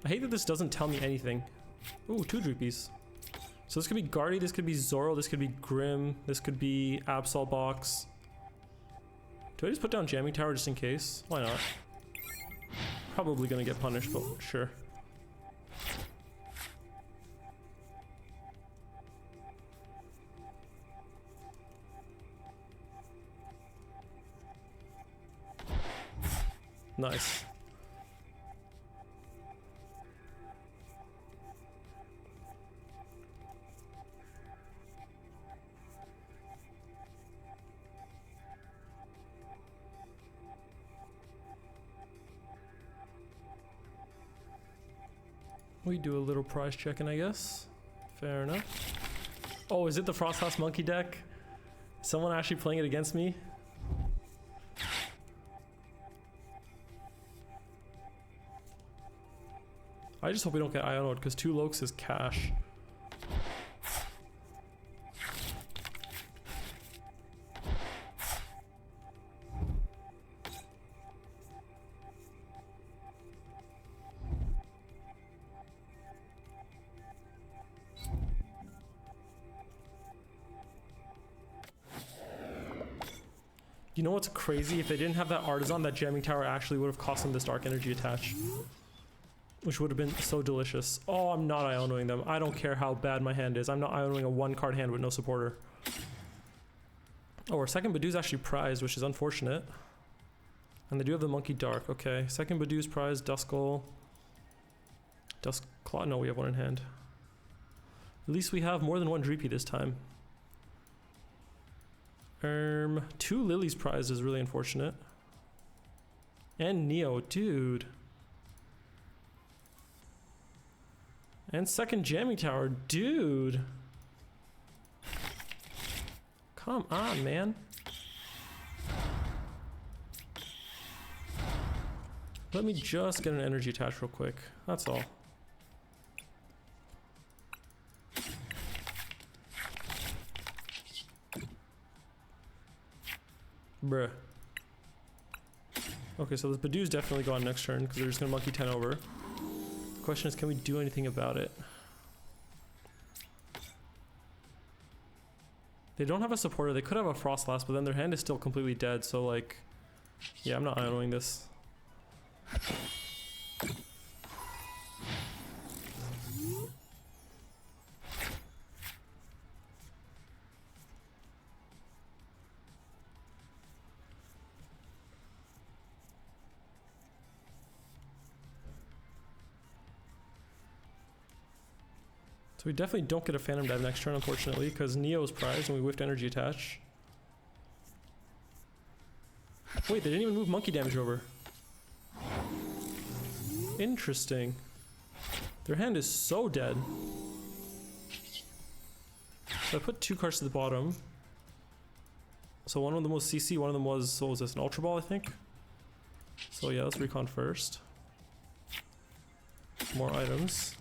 I hate that this doesn't tell me anything. Ooh, 2 Dreepies. So this could be Guardy, this could be Zoro, this could be Grim, this could be Absol Box. Do I just put down Jamming Tower just in case? Why not? Probably gonna get punished, but sure. Nice. We do a little prize checking, I guess. Fair enough. Oh, is it the Froslass monkey deck? Someone actually playing it against me? I just hope we don't get Ionoed, because 2 Lokes is cash. You know what's crazy? If they didn't have that Artisan, that Jamming Tower actually would have cost them this Dark Energy attach. Which would have been so delicious. Oh, I'm not Ionoing them. I don't care how bad my hand is. I'm not Ionoing a 1-card hand with no supporter. Oh, our second Badoo's actually prized, which is unfortunate. And they do have the Monkey Dark. Okay, second Badoo's prized. Duskull. Duskclaw. No, we have one in hand. At least we have more than 1 Dreepy this time. 2 Lilies prized is really unfortunate. And Neo, dude. And second Jamming Tower, dude. Come on, man. Let me just get an energy attach real quick. That's all. Bruh. Okay, so this Badoo's definitely gone next turn because they're just gonna monkey 10 over. The question is, can we do anything about it? They don't have a supporter. They could have a Froslass, but then their hand is still completely dead. So like, yeah, I'm not Ionoing this. So we definitely don't get a Phantom Dive next turn, unfortunately, because Neo's prized and we whiffed Energy Attach. Wait, they didn't even move Monkey Damage over. Interesting. Their hand is so dead. So I put 2 cards to the bottom. So one of them was CC, one of them was, what was this, an Ultra Ball, I think? So yeah, let's recon first. More items.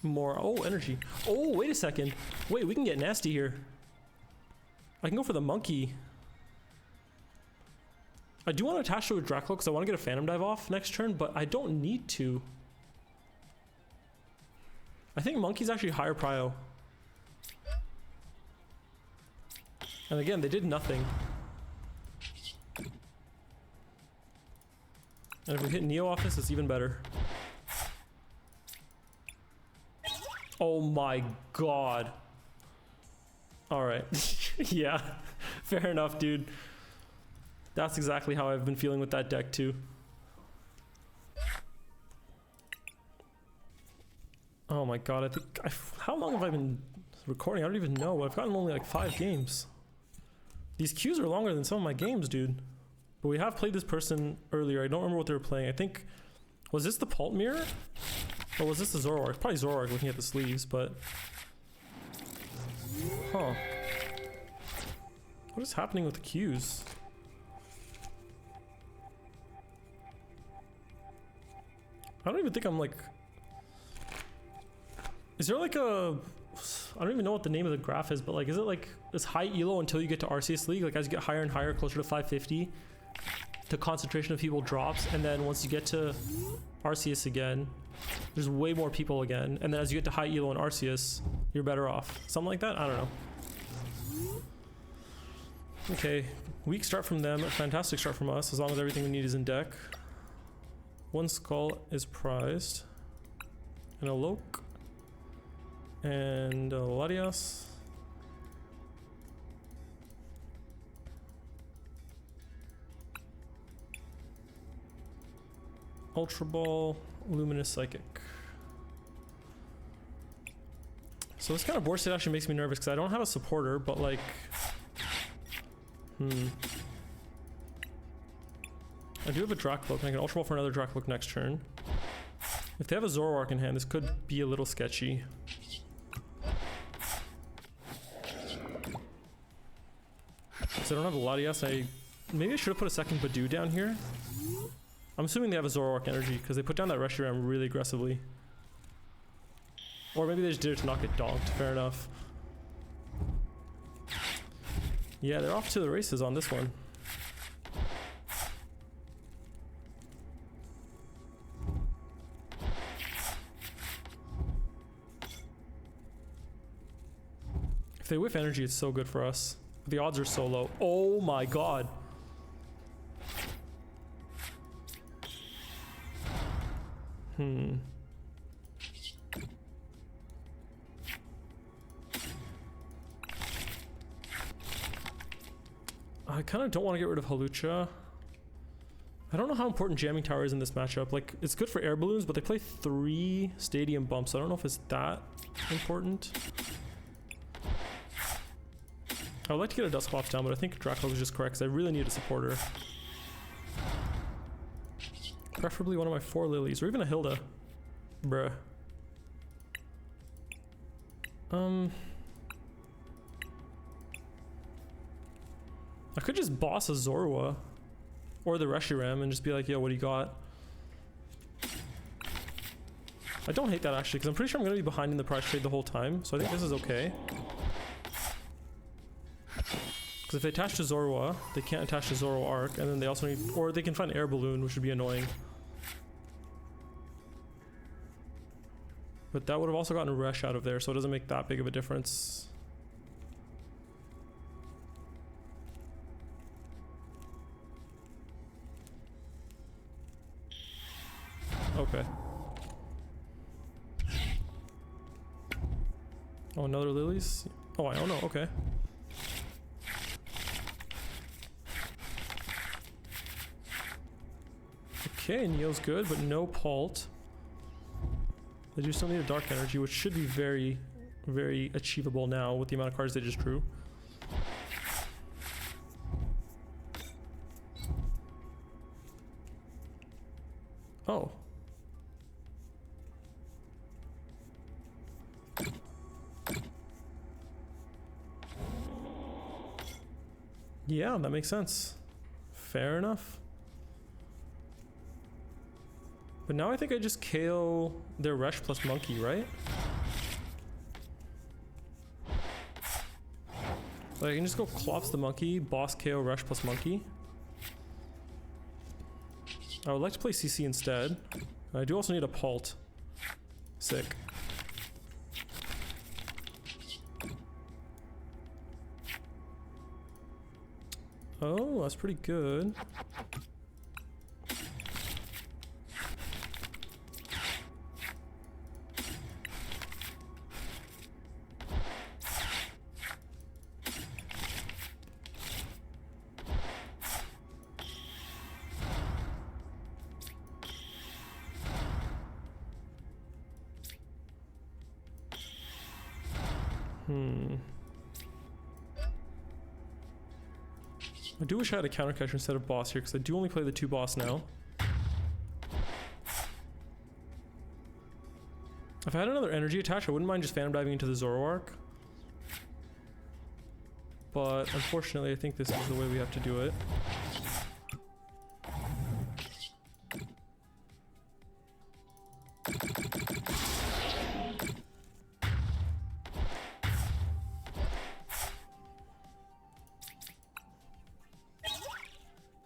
More, oh, energy. Oh, wait a second. Wait, we can get nasty here. I can go for the monkey. I do want to attach to a Draclo because I want to get a Phantom Dive off next turn, but I don't need to. I think monkey's actually higher prio. And again, they did nothing. And if we hit Neo off this, it's even better. Oh my god. Alright. Yeah, fair enough, dude. That's exactly how I've been feeling with that deck, too. Oh my god, I think... how long have I been recording? I don't even know. I've gotten only like 5 games. These queues are longer than some of my games, dude. But we have played this person earlier. I don't remember what they were playing. I think Was this the PultNoir? Or was this the Zoroark? Probably Zoroark looking at the sleeves, but... Huh. What is happening with the queues? I don't even think I'm like... Is there like a... I don't even know what the name of the graph is, but like, is it like this high elo until you get to Arceus League? Like as you get higher and higher, closer to 550, the concentration of people drops, and then once you get to Arceus again, there's way more people again, and then as you get to high elo in Arceus, you're better off. Something like that? I don't know. Okay, weak start from them, a fantastic start from us, as long as everything we need is in deck. One skull is prized. And a Loke. And a Latias. Ultra Ball, Luminous Psychic. So this kind of board state actually makes me nervous because I don't have a supporter, but like... I do have a Dragapult, and I can Ultra Ball for another Dragapult next turn. If they have a Zoroark in hand, this could be a little sketchy. So I don't have a Latias. Maybe I should have put a second Badoo down here. I'm assuming they have a Zoroark energy because they put down that Reshiram really aggressively. Or maybe they just did it to not get donked. Fair enough. Yeah, they're off to the races on this one. If they whiff energy, it's so good for us. The odds are so low. Oh my god. I kind of don't want to get rid of Hawlucha. I don't know how important Jamming Tower is in this matchup. Like, it's good for air balloons, but they play 3 stadium bumps, so I don't know if it's that important. I would like to get a Dusknoir down, but I think Dracula was just correct because I really need a supporter. Preferably one of my 4 lilies, or even a Hilda. Bruh. I could just boss a Zorua or the Reshiram and just be like, yo, what do you got? I don't hate that actually, because I'm pretty sure I'm going to be behind in the price trade the whole time, so I think this is okay. Because if they attach to Zorua, they can't attach to Zoroark, and then they also need, or they can find Air Balloon, which would be annoying. But that would have also gotten Resh out of there, so it doesn't make that big of a difference. Okay. Oh, another lilies? Oh, I don't know. Okay. Okay, Neo's good, but no Pult. They do still need a Dark Energy, which should be very, very achievable now with the amount of cards they just drew. Oh. Yeah, that makes sense. Fair enough. But now I think I just KO their Resh plus Monkey, right? Like I can just go Clops the Monkey, boss KO Resh plus Monkey. I would like to play CC instead. I do also need a Pult. Sick. Oh, that's pretty good. I do wish I had a counter catcher instead of boss here because I do only play the 2 boss now. If I had another energy attach, I wouldn't mind just Phantom Diving into the Zoroark. But unfortunately, I think this is the way we have to do it.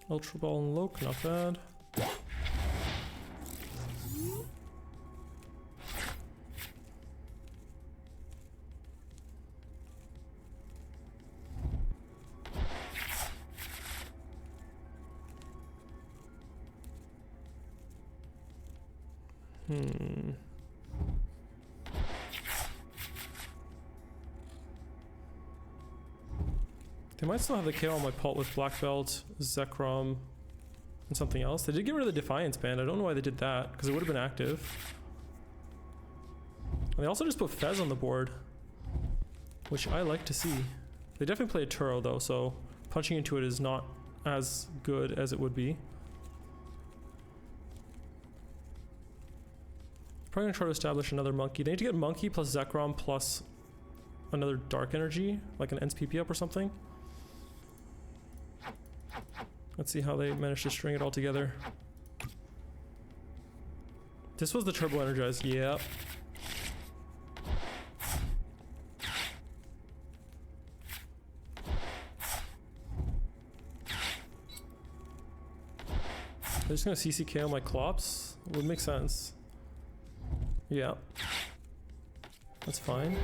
Ultra Ball and Loke, not bad. They might still have the KO on my Pult with Black Belt, Zekrom, and something else. They did get rid of the Defiance band. I don't know why they did that, because it would have been active. And they also just put Fez on the board, which I like to see. They definitely play a Turo though, so punching into it is not as good as it would be. Probably gonna try to establish another Monkey. They need to get Monkey plus Zekrom plus another Dark Energy, like an Ents PP up or something. Let's see how they managed to string it all together. This was the Turbo Energized, yep. They're just gonna CCKO my Clops? Would make sense. Yeah. That's fine.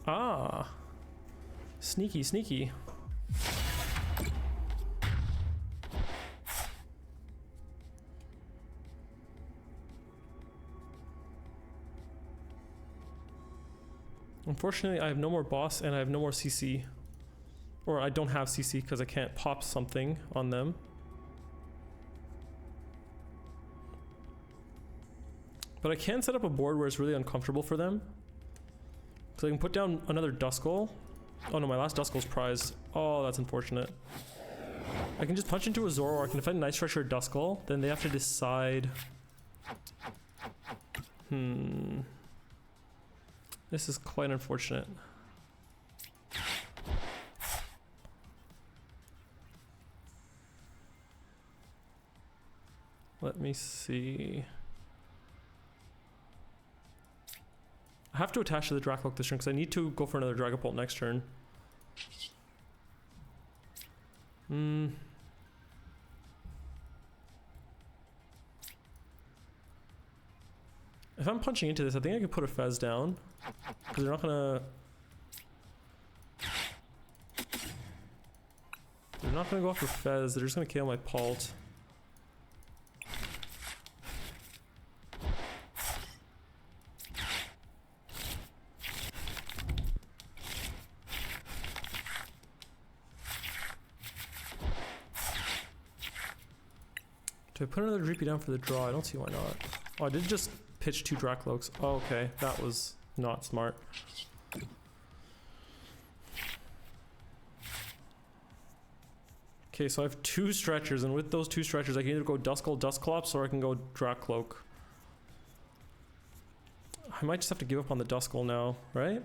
Ah. Sneaky, sneaky. Unfortunately, I have no more boss and I have no more CC. Or I don't have CC because I can't pop something on them. But I can set up a board where it's really uncomfortable for them. So I can put down another Duskull. Oh no, my last Duskull's prized. Oh, that's unfortunate. I can just punch into a Zoroark, and if I Night Stretcher Duskull, then they have to decide... This is quite unfortunate. Let me see. I have to attach to the Dracloak this turn because I need to go for another Dragapult next turn. If I'm punching into this, I think I could put a Fez down. Because they're not gonna... They're not gonna go after Fez, they're just gonna KO my Pult. Do I put another Dreepy down for the draw? I don't see why not. Oh, I did just pitch 2 Dracloaks. Oh, okay, that was not smart. Okay, so I have 2 stretchers, and with those 2 stretchers, I can either go Duskull, Dusclops, or I can go Dracloak. I might just have to give up on the Duskull now, right?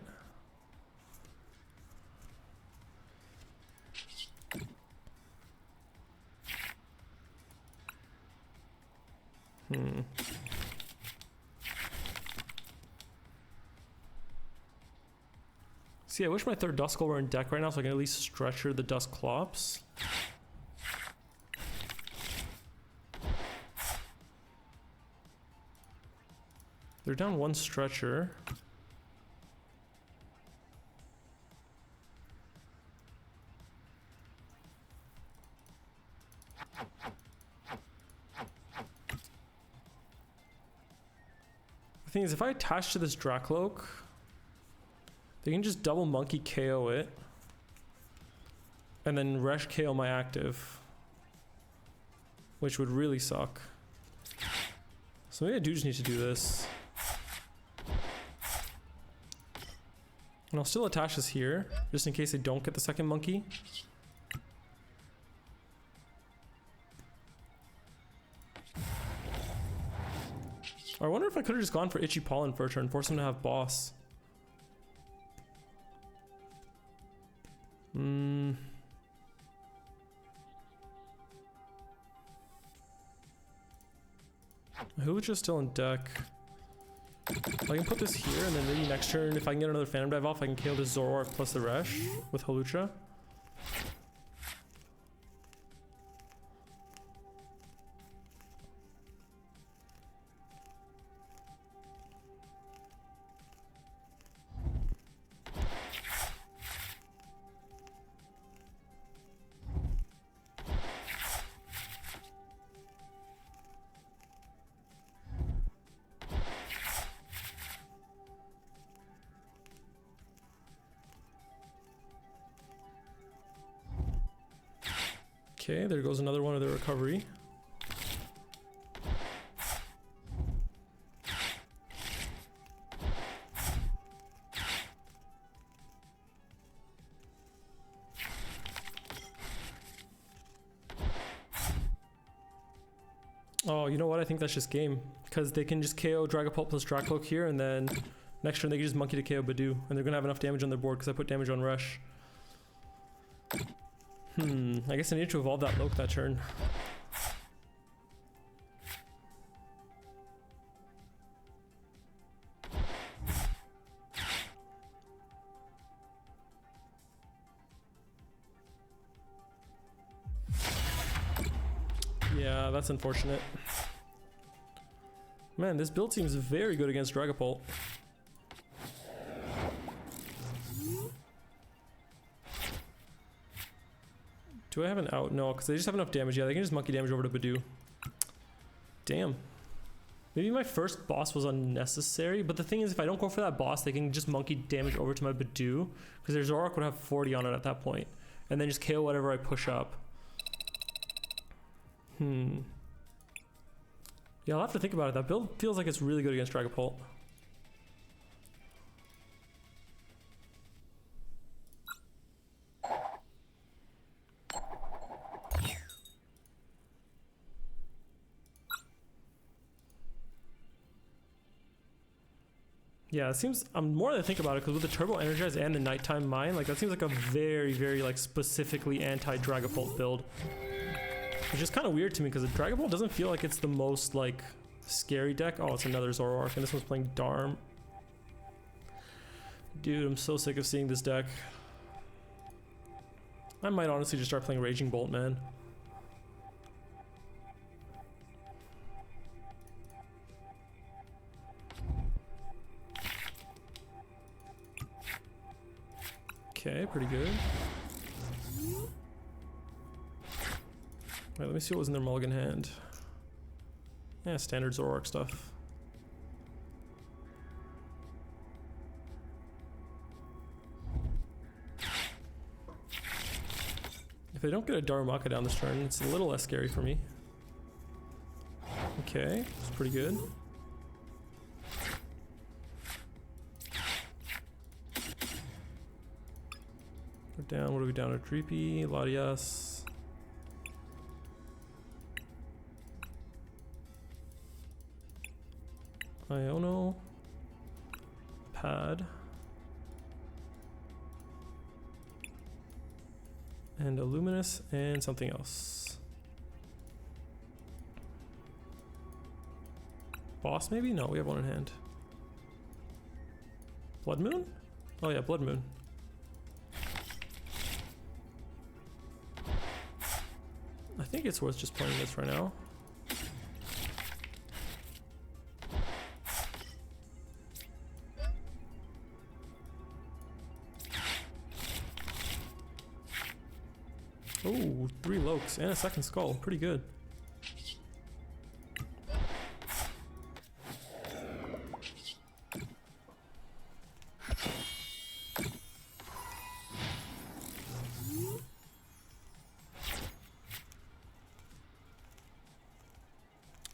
See, I wish my 3rd Duskull were in deck right now so I can at least stretcher the Dusclops. They're down 1 stretcher. The thing is, if I attach to this Dracloak, they can just double Monkey KO it, and then Resh KO my active. which would really suck. So maybe I do just need to do this. And I'll still attach this here, just in case I don't get the second monkey. I wonder if I could have just gone for Itchy Pollen for a turn, force him to have boss. Hulucha's still in deck. I can put this here, and then maybe next turn, if I can get another Phantom Dive off, I can KO this Zoroark plus the Resh with Hulucha. Okay, there goes another one of the recovery. Oh, you know what? I think that's just game. Because they can just KO Dragapult plus Dracloak here, and then next turn they can just Monkey to KO Badoo. And they're going to have enough damage on their board because I put damage on Resh. I guess I need to evolve that Loke that turn. Yeah, that's unfortunate. Man, this build seems very good against Dragapult. Do I have an out? No, because they just have enough damage. Yeah, they can just monkey damage over to Badoo. Damn. Maybe my first boss was unnecessary, but the thing is, if I don't go for that boss, they can just monkey damage over to my Badoo, because their Zoroark would have 40 on it at that point, and then just KO whatever I push up. Yeah, I'll have to think about it. That build feels like it's really good against Dragapult. Yeah, it seems, more than I think about it, because with the Turbo Energize and the Nighttime Mine, like that seems like a very, very like specifically anti-Dragapult build. Which is kind of weird to me, because the Dragapult doesn't feel like it's the most like scary deck. Oh, it's another Zoroark, and this one's playing Darm. Dude, I'm so sick of seeing this deck. I might honestly just start playing Raging Bolt, man. Okay, pretty good. Alright, let me see what was in their mulligan hand. Yeah, standard Zoroark stuff. If they don't get a Darumaka down this turn, it's a little less scary for me. Okay, it's pretty good. We're down, what are we down to? Dreepy, Latias. Iono, Pad, and a Luminous, and something else. Boss maybe? No, we have one in hand. Blood Moon? Oh yeah, Blood Moon. I think it's worth just playing this right now. Oh, 3 Lokes and a second skull. Pretty good.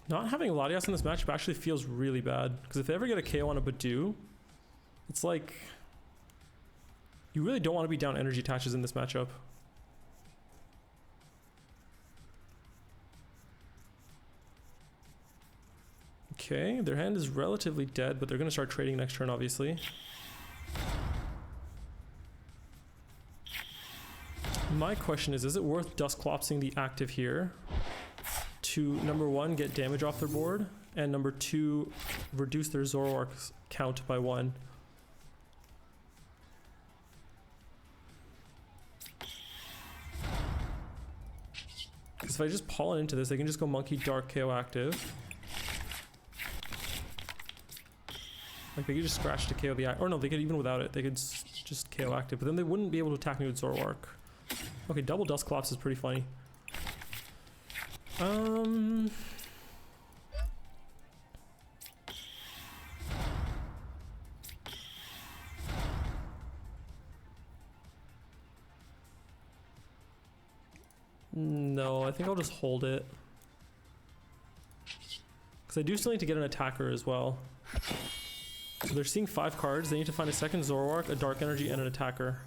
Not having Latias in this matchup actually feels really bad, because if they ever get a KO on a Badoo, it's like you really don't want to be down energy attaches in this matchup. Okay, their hand is relatively dead, but they're going to start trading next turn, obviously. My question is it worth Dusclopsing the active here to, number one, get damage off their board, and number two, reduce their Zoroark's count by 1? Because if I just pollen into this, they can just go Munkidori KO active. Like, they could just scratch to KO the active. Or no, they could, even without it, they could just KO active. But then they wouldn't be able to attack me with Zoroark. Okay, double Dusclops is pretty funny. No, I think I'll just hold it. Because I do still need to get an attacker as well. So they're seeing 5 cards. They need to find a second Zoroark, a Dark Energy, and an attacker.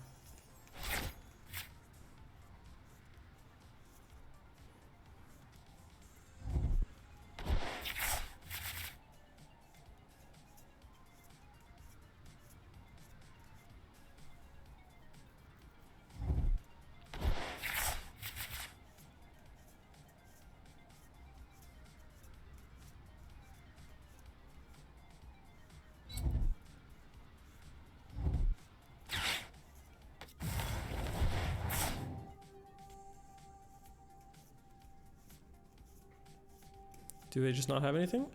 Do they just not have anything?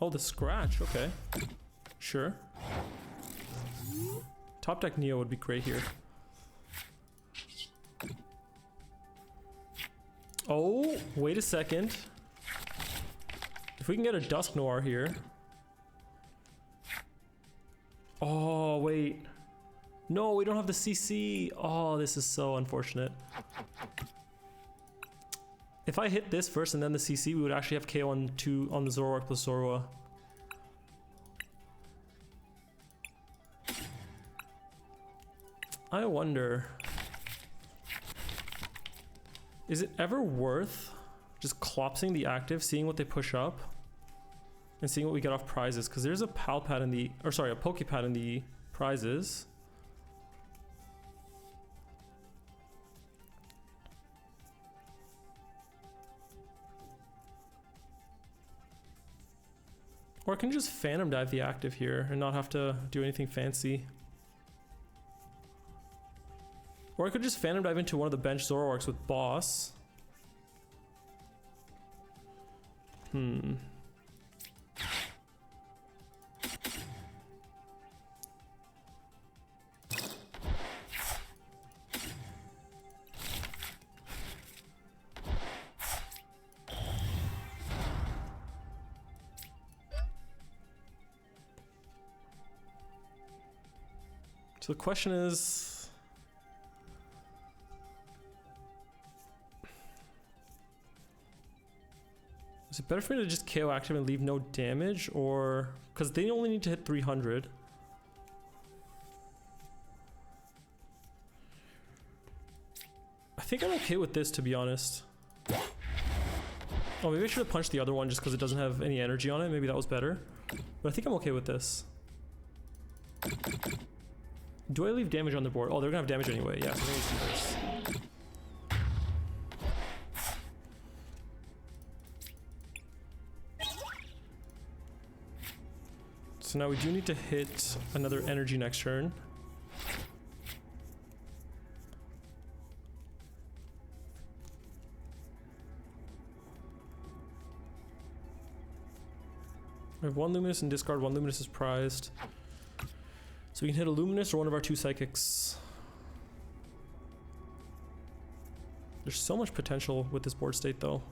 Oh, the scratch, okay. Sure. Top deck Neo would be great here. Oh, wait a second. If we can get a Dusknoir here. Oh, wait. No, we don't have the CC. Oh, this is so unfortunate. If I hit this first and then the CC, we would actually have KO on the Zoroark plus Zorua. I wonder, is it ever worth just clopsing the active, seeing what they push up, and seeing what we get off prizes? Because there's a Palpad in the, or sorry, a Pokepad in the prizes. Or I can just Phantom Dive the active here and not have to do anything fancy. Or I could just Phantom Dive into one of the bench Zoroarks with Boss. So the question is, is it better for me to just KO active and leave no damage, or because they only need to hit 300? I think I'm okay with this, to be honest. Oh, maybe I should have punched the other one just because it doesn't have any energy on it. Maybe that was better. But I think I'm okay with this. Do I leave damage on the board? Oh, they're gonna have damage anyway. Yeah, so I'm gonna do this. So now we do need to hit another energy next turn. I have 1 Luminous and discard 1 Luminous is prized. So we can hit a Luminous or one of our 2 Psychics. There's so much potential with this board state though.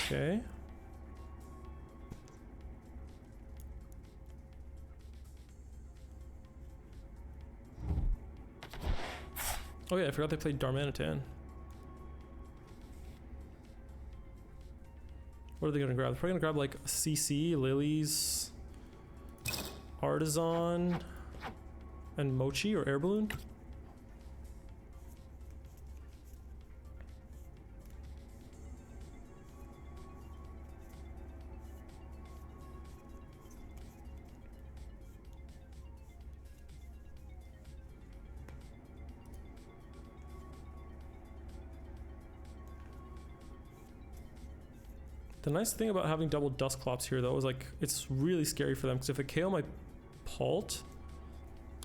Okay. Oh yeah, I forgot they played Darmanitan. What are they gonna grab? They're probably gonna grab like CC, Lilies, Artisan, and Mochi or Air Balloon. The nice thing about having double Dusknoirs here though is like it's really scary for them because if they KO my Pult,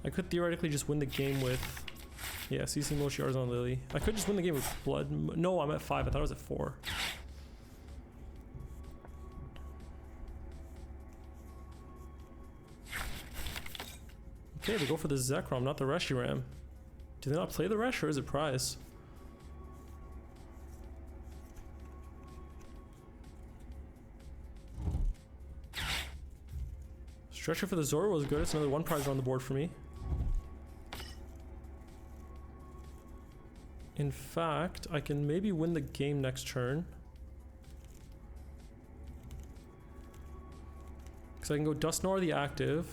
I could theoretically just win the game with CC Mochi Artisan Lily. I could just win the game with Blood. No, I'm at 5. I thought I was at 4. Okay, they go for the Zekrom, not the Reshiram. Do they not play the Resh or is it prize? Stretcher for the Zoro was good. It's another 1 prize on the board for me. In fact, I can maybe win the game next turn. Because I can go Dusknoir the active,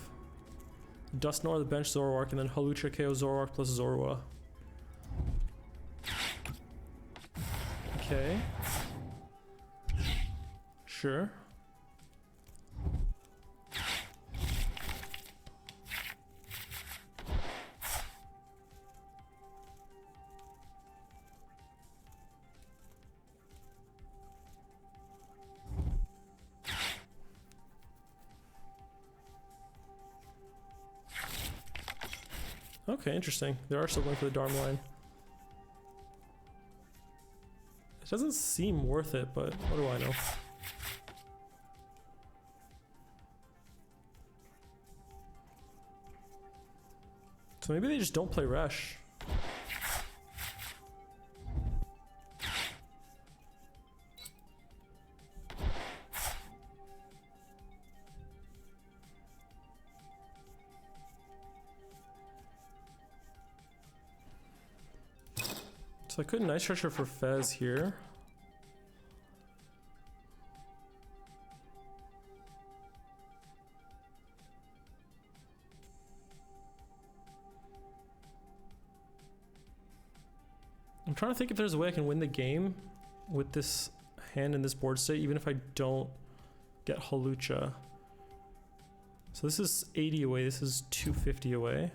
Dusknoir the bench Zoroark, and then Hawlucha KO Zoroark plus Zorua. Okay. Sure. Okay, interesting. They are still going for the Dharma line. It doesn't seem worth it, but what do I know? So maybe they just don't play Resh. So I could Night Stretcher for Fez here. I'm trying to think if there's a way I can win the game with this hand in this board state, even if I don't get Hawlucha. So this is 80 away, this is 250 away.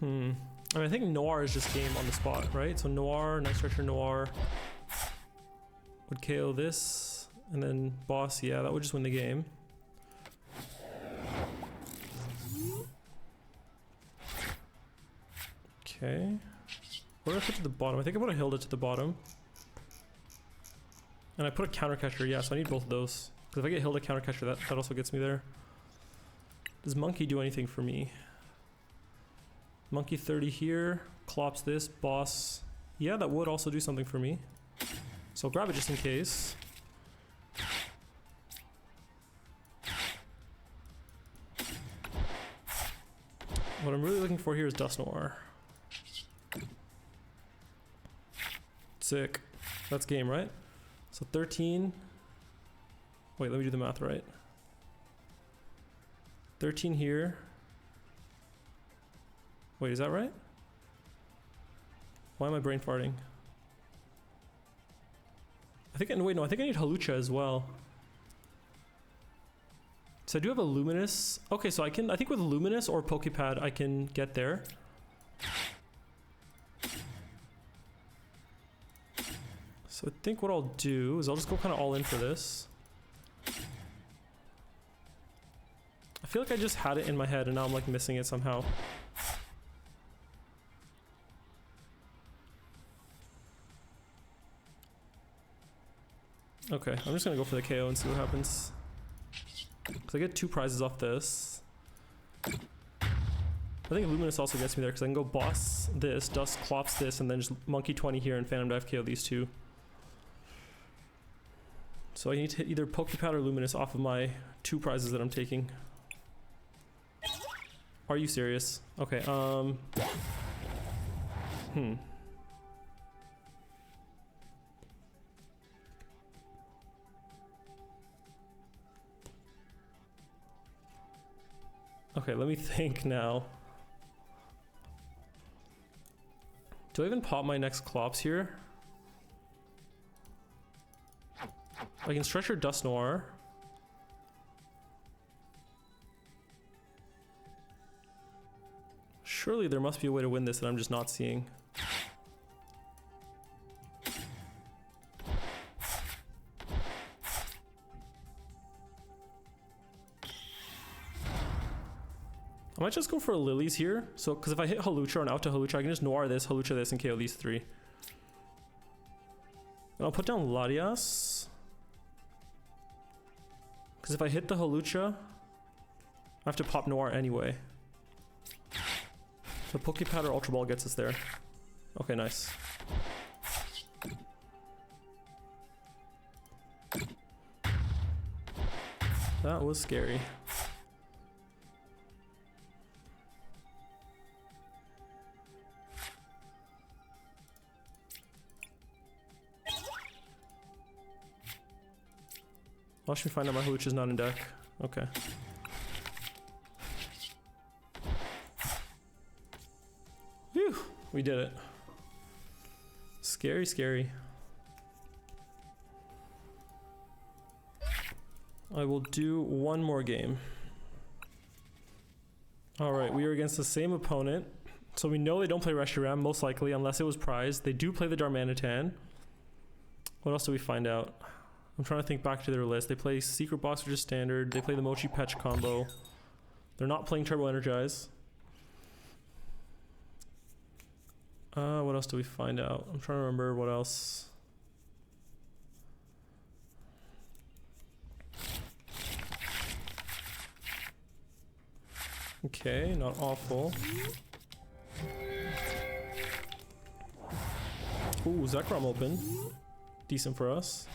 I mean, I think Noir is just game on the spot, right? So Noir, Night Stretcher Noir would KO this, and then Boss, yeah, that would just win the game. Okay. What did I put to the bottom? I think I put a Hilda to the bottom. And I put a counter catcher, yeah, so I need both of those. Because if I get Hilda counter catcher, that also gets me there. Does Monkey do anything for me? Monkey 30 here, clops this, Boss. Yeah, that would also do something for me. So I'll grab it just in case. What I'm really looking for here is Dusknoir. Sick. That's game, right? So 13. Wait, let me do the math right. 13 here. Wait, is that right? Why am I brain farting? I think, wait, no, I think I need Hawlucha as well. So I do have a Luminous. Okay, so I think with Luminous or Pokepad, I can get there. So I think what I'll do is I'll just go kind of all in for this. I feel like I just had it in my head and now I'm like missing it somehow. Okay, I'm just gonna go for the KO and see what happens. Because I get 2 prizes off this. I think Luminous also gets me there because I can go Boss this, Dusk clops this, and then just Monkey 20 here and Phantom Dive KO these 2. So I need to hit either Pokepad or Luminous off of my 2 prizes that I'm taking. Are you serious? Okay, Okay, let me think now. Do I even pop my next Clops here? I can stretch your Dusknoir. Surely there must be a way to win this that I'm just not seeing. I might just go for a Lilies here. So, because if I hit Hawlucha and out to Hawlucha, I can just Noir this, Hawlucha this, and KO these three. And I'll put down Latias. Because if I hit the Hawlucha, I have to pop Noir anyway. So Pokepad or Ultra Ball gets us there. Okay, nice. That was scary. Watch me find out my Hawlucha's not in deck. Okay. Whew, we did it. Scary, scary. I will do one more game. Alright, we are against the same opponent. So we know they don't play Reshiram, most likely, unless it was prized. They do play the Darmanitan. What else do we find out? I'm trying to think back to their list. They play Secret Box, which is standard. They play the Mochi Petch combo. They're not playing Turbo Energize. What else do we find out? I'm trying to remember what else. Okay, not awful. Ooh, Zekrom open. Decent for us.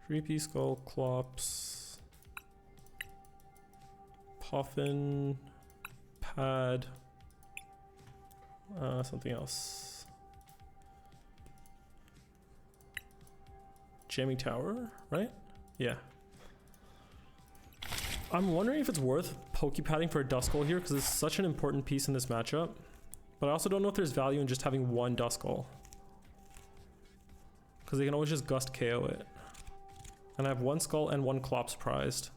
Creepy Skull, Clops, Puffin, Pad, something else. Jamming Tower, right? Yeah. I'm wondering if it's worth Pokepadding for a Duskull here because it's such an important piece in this matchup. But I also don't know if there's value in just having one Duskull. Because they can always just Gust KO it. And I have one Skull and one Clops prized.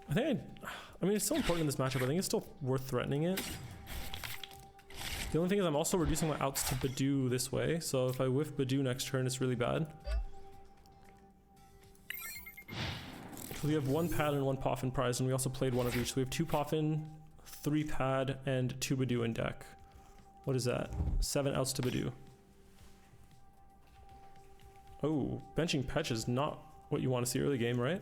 I mean, it's so important in this matchup. I think it's still worth threatening it. The only thing is I'm also reducing my outs to Badoo this way. So if I whiff Badoo next turn, it's really bad. So we have one Pad and one Poffin prized, and we also played one of each. So we have 2 Poffin, 3 Pad, and 2 Badoo in deck. What is that? 7 outs to Badoo. Oh, benching Petch is not what you want to see early game, right?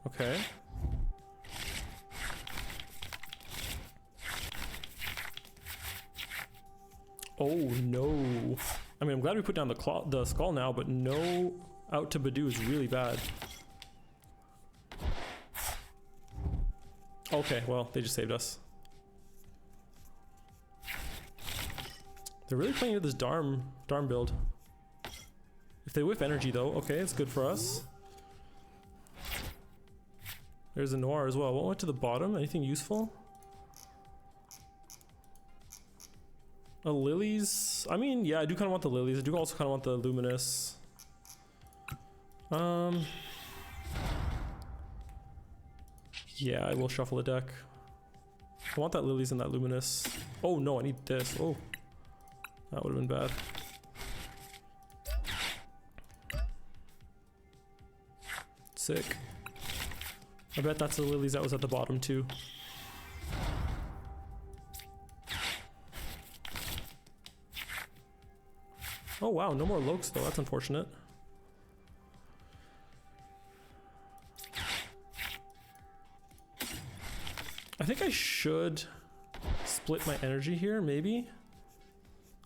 Okay. Oh no. I mean, I'm glad we put down the Skull now, but no out to Badoo is really bad. Okay, well, they just saved us. They're really playing with this Darm build. If they whiff energy though, okay, it's good for us. There's a Noir as well. What went to the bottom? Anything useful? A Lilies? I mean, yeah, I do kind of want the Lilies. I do also kind of want the Luminous. Yeah, I will shuffle the deck. I want that Lilies and that Luminous. Oh no, I need this. Oh. That would have been bad. Sick. I bet that's the Lilies that was at the bottom too. Oh wow, no more Lokes though, that's unfortunate. I think I should split my energy here, maybe.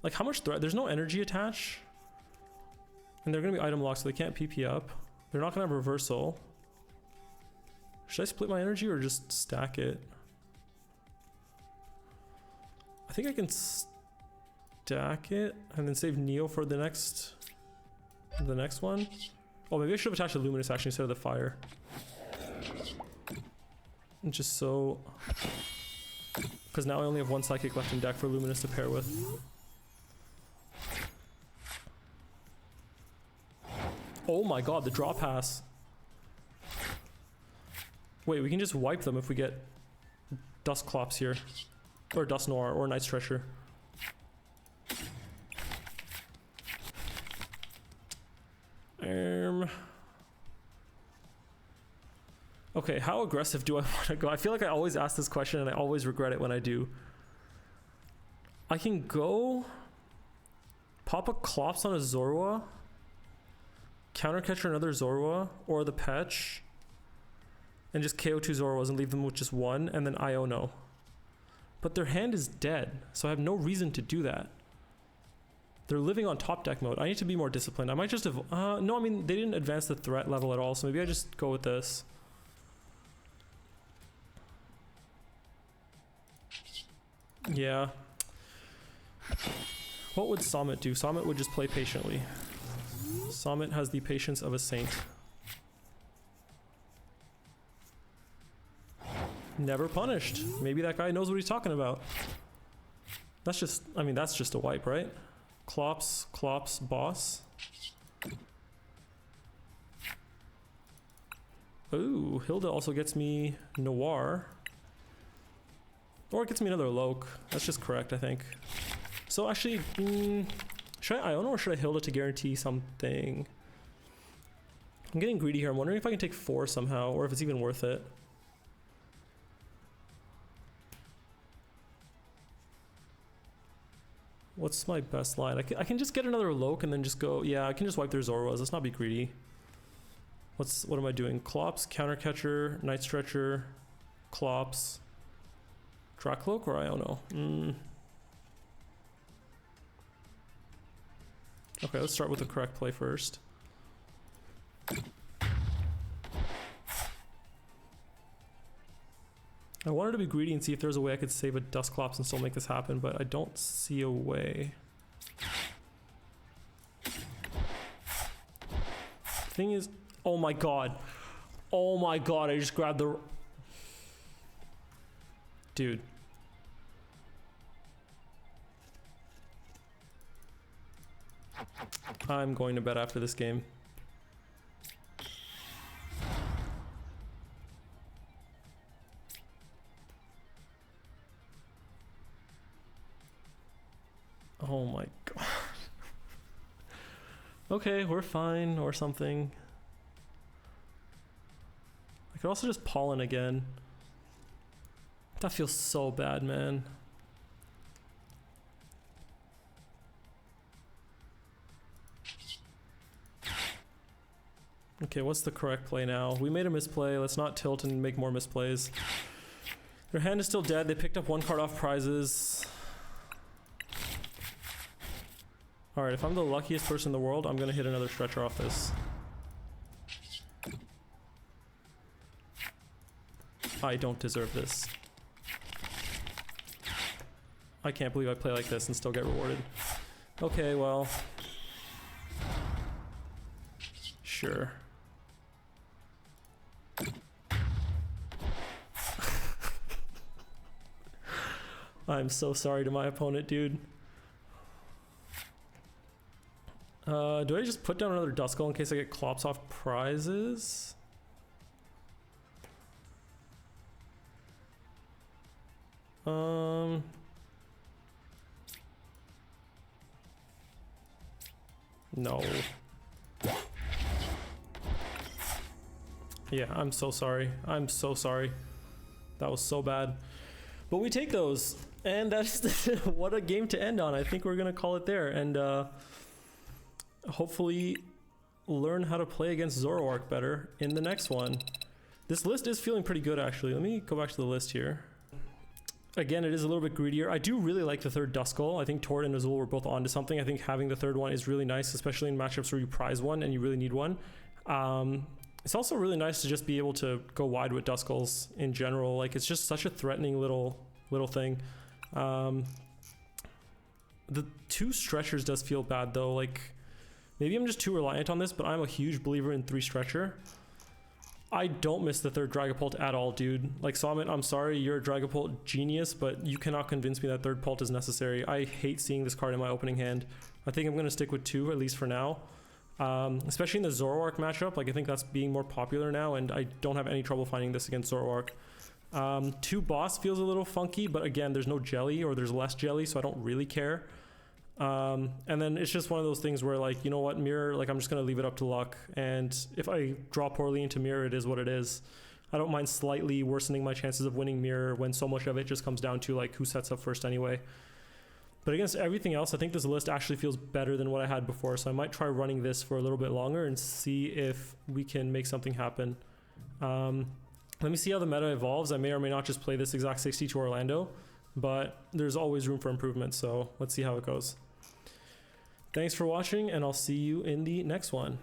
Like, how much threat? There's no energy attached. And they're gonna be item locked, so they can't PP up. They're not gonna have reversal. Should I split my energy or just stack it? I think I can stack it and then save Neo for the next one. Oh, maybe I should have attached the Luminous actually instead of the fire. Just so, because now I only have one Psychic left in deck for Luminous to pair with. Oh my god, the draw pass. Wait, we can just wipe them if we get Duskclops here. Or Dusknoir or Night Stretcher. Okay, how aggressive do I want to go? I feel like I always ask this question and I always regret it when I do. I can go pop a Clops on a Zorua, countercatcher another Zorua or the Petch, and just KO 2 Zoruas and leave them with just one, and then Iono. But their hand is dead, so I have no reason to do that. They're living on top deck mode. I need to be more disciplined. I might just have... no, I mean, they didn't advance the threat level at all, so maybe I just go with this. Yeah. What would Summit do? Summit would just play patiently. Summit has the patience of a saint. Never punished. Maybe that guy knows what he's talking about. That's just... I mean, that's just a wipe, right? Clops, boss. Ooh, Hilda also gets me Noir. Or it gets me another Loke. That's just correct, I think. So actually, should I Iono or should I Hilda to guarantee something? I'm getting greedy here. I'm wondering if I can take 4 somehow, or if it's even worth it. What's my best line? I can just get another Loke and then just go... Yeah, I can just wipe their Zoruas. Let's not be greedy. What am I doing? Clops, Countercatcher, Night Stretcher, Clops, Dracloak or Iono? Okay, let's start with the correct play first. I wanted to be greedy and see if there's a way I could save a Duskclops and still make this happen, but I don't see a way. Thing is, oh my god. Oh my god, I just grabbed the... Dude. I'm going to bed after this game. Oh my god. Okay, we're fine or something. I could also just pollen again. That feels so bad, man. Okay, what's the correct play now? We made a misplay. Let's not tilt and make more misplays. Their hand is still dead. They picked up 1 card off prizes. Alright, if I'm the luckiest person in the world, I'm gonna hit another stretcher off this. I don't deserve this. I can't believe I play like this and still get rewarded. Okay, well... Sure. I'm so sorry to my opponent, dude. Do I just put down another Duskull in case I get Clops off prizes? No. Yeah, I'm so sorry. I'm so sorry. That was so bad. But we take those. And that's what a game to end on. I think we're going to call it there. And hopefully learn how to play against Zoroark better in the next one. This list is feeling pretty good, actually. Let me go back to the list here. Again, it is a little bit greedier. I do really like the third Duskull. I think Tord and Azul were both onto something. I think having the third one is really nice, especially in matchups where you prize one and you really need one. It's also really nice to just be able to go wide with Duskulls in general. Like, it's just such a threatening little thing. The 2 stretchers does feel bad though. Like, maybe I'm just too reliant on this, but I'm a huge believer in 3 stretcher. I don't miss the third Dragapult at all, dude. Like, Summit, I'm sorry, you're a Dragapult genius, but you cannot convince me that third Pult is necessary. I hate seeing this card in my opening hand. I think I'm going to stick with 2, at least for now. Especially in the Zoroark matchup. Like, I think that's being more popular now, and I don't have any trouble finding this against Zoroark. 2 Boss feels a little funky, but again, there's no jelly, or there's less jelly, so I don't really care. And then it's just one of those things where, like, you know what, Mirror, like, I'm just going to leave it up to luck. And if I draw poorly into Mirror, it is what it is. I don't mind slightly worsening my chances of winning Mirror when so much of it just comes down to, like, who sets up first anyway. But against everything else, I think this list actually feels better than what I had before. So I might try running this for a little bit longer and see if we can make something happen. Let me see how the meta evolves. I may or may not just play this exact 60 to Orlando, but there's always room for improvement. So let's see how it goes. Thanks for watching, and I'll see you in the next one.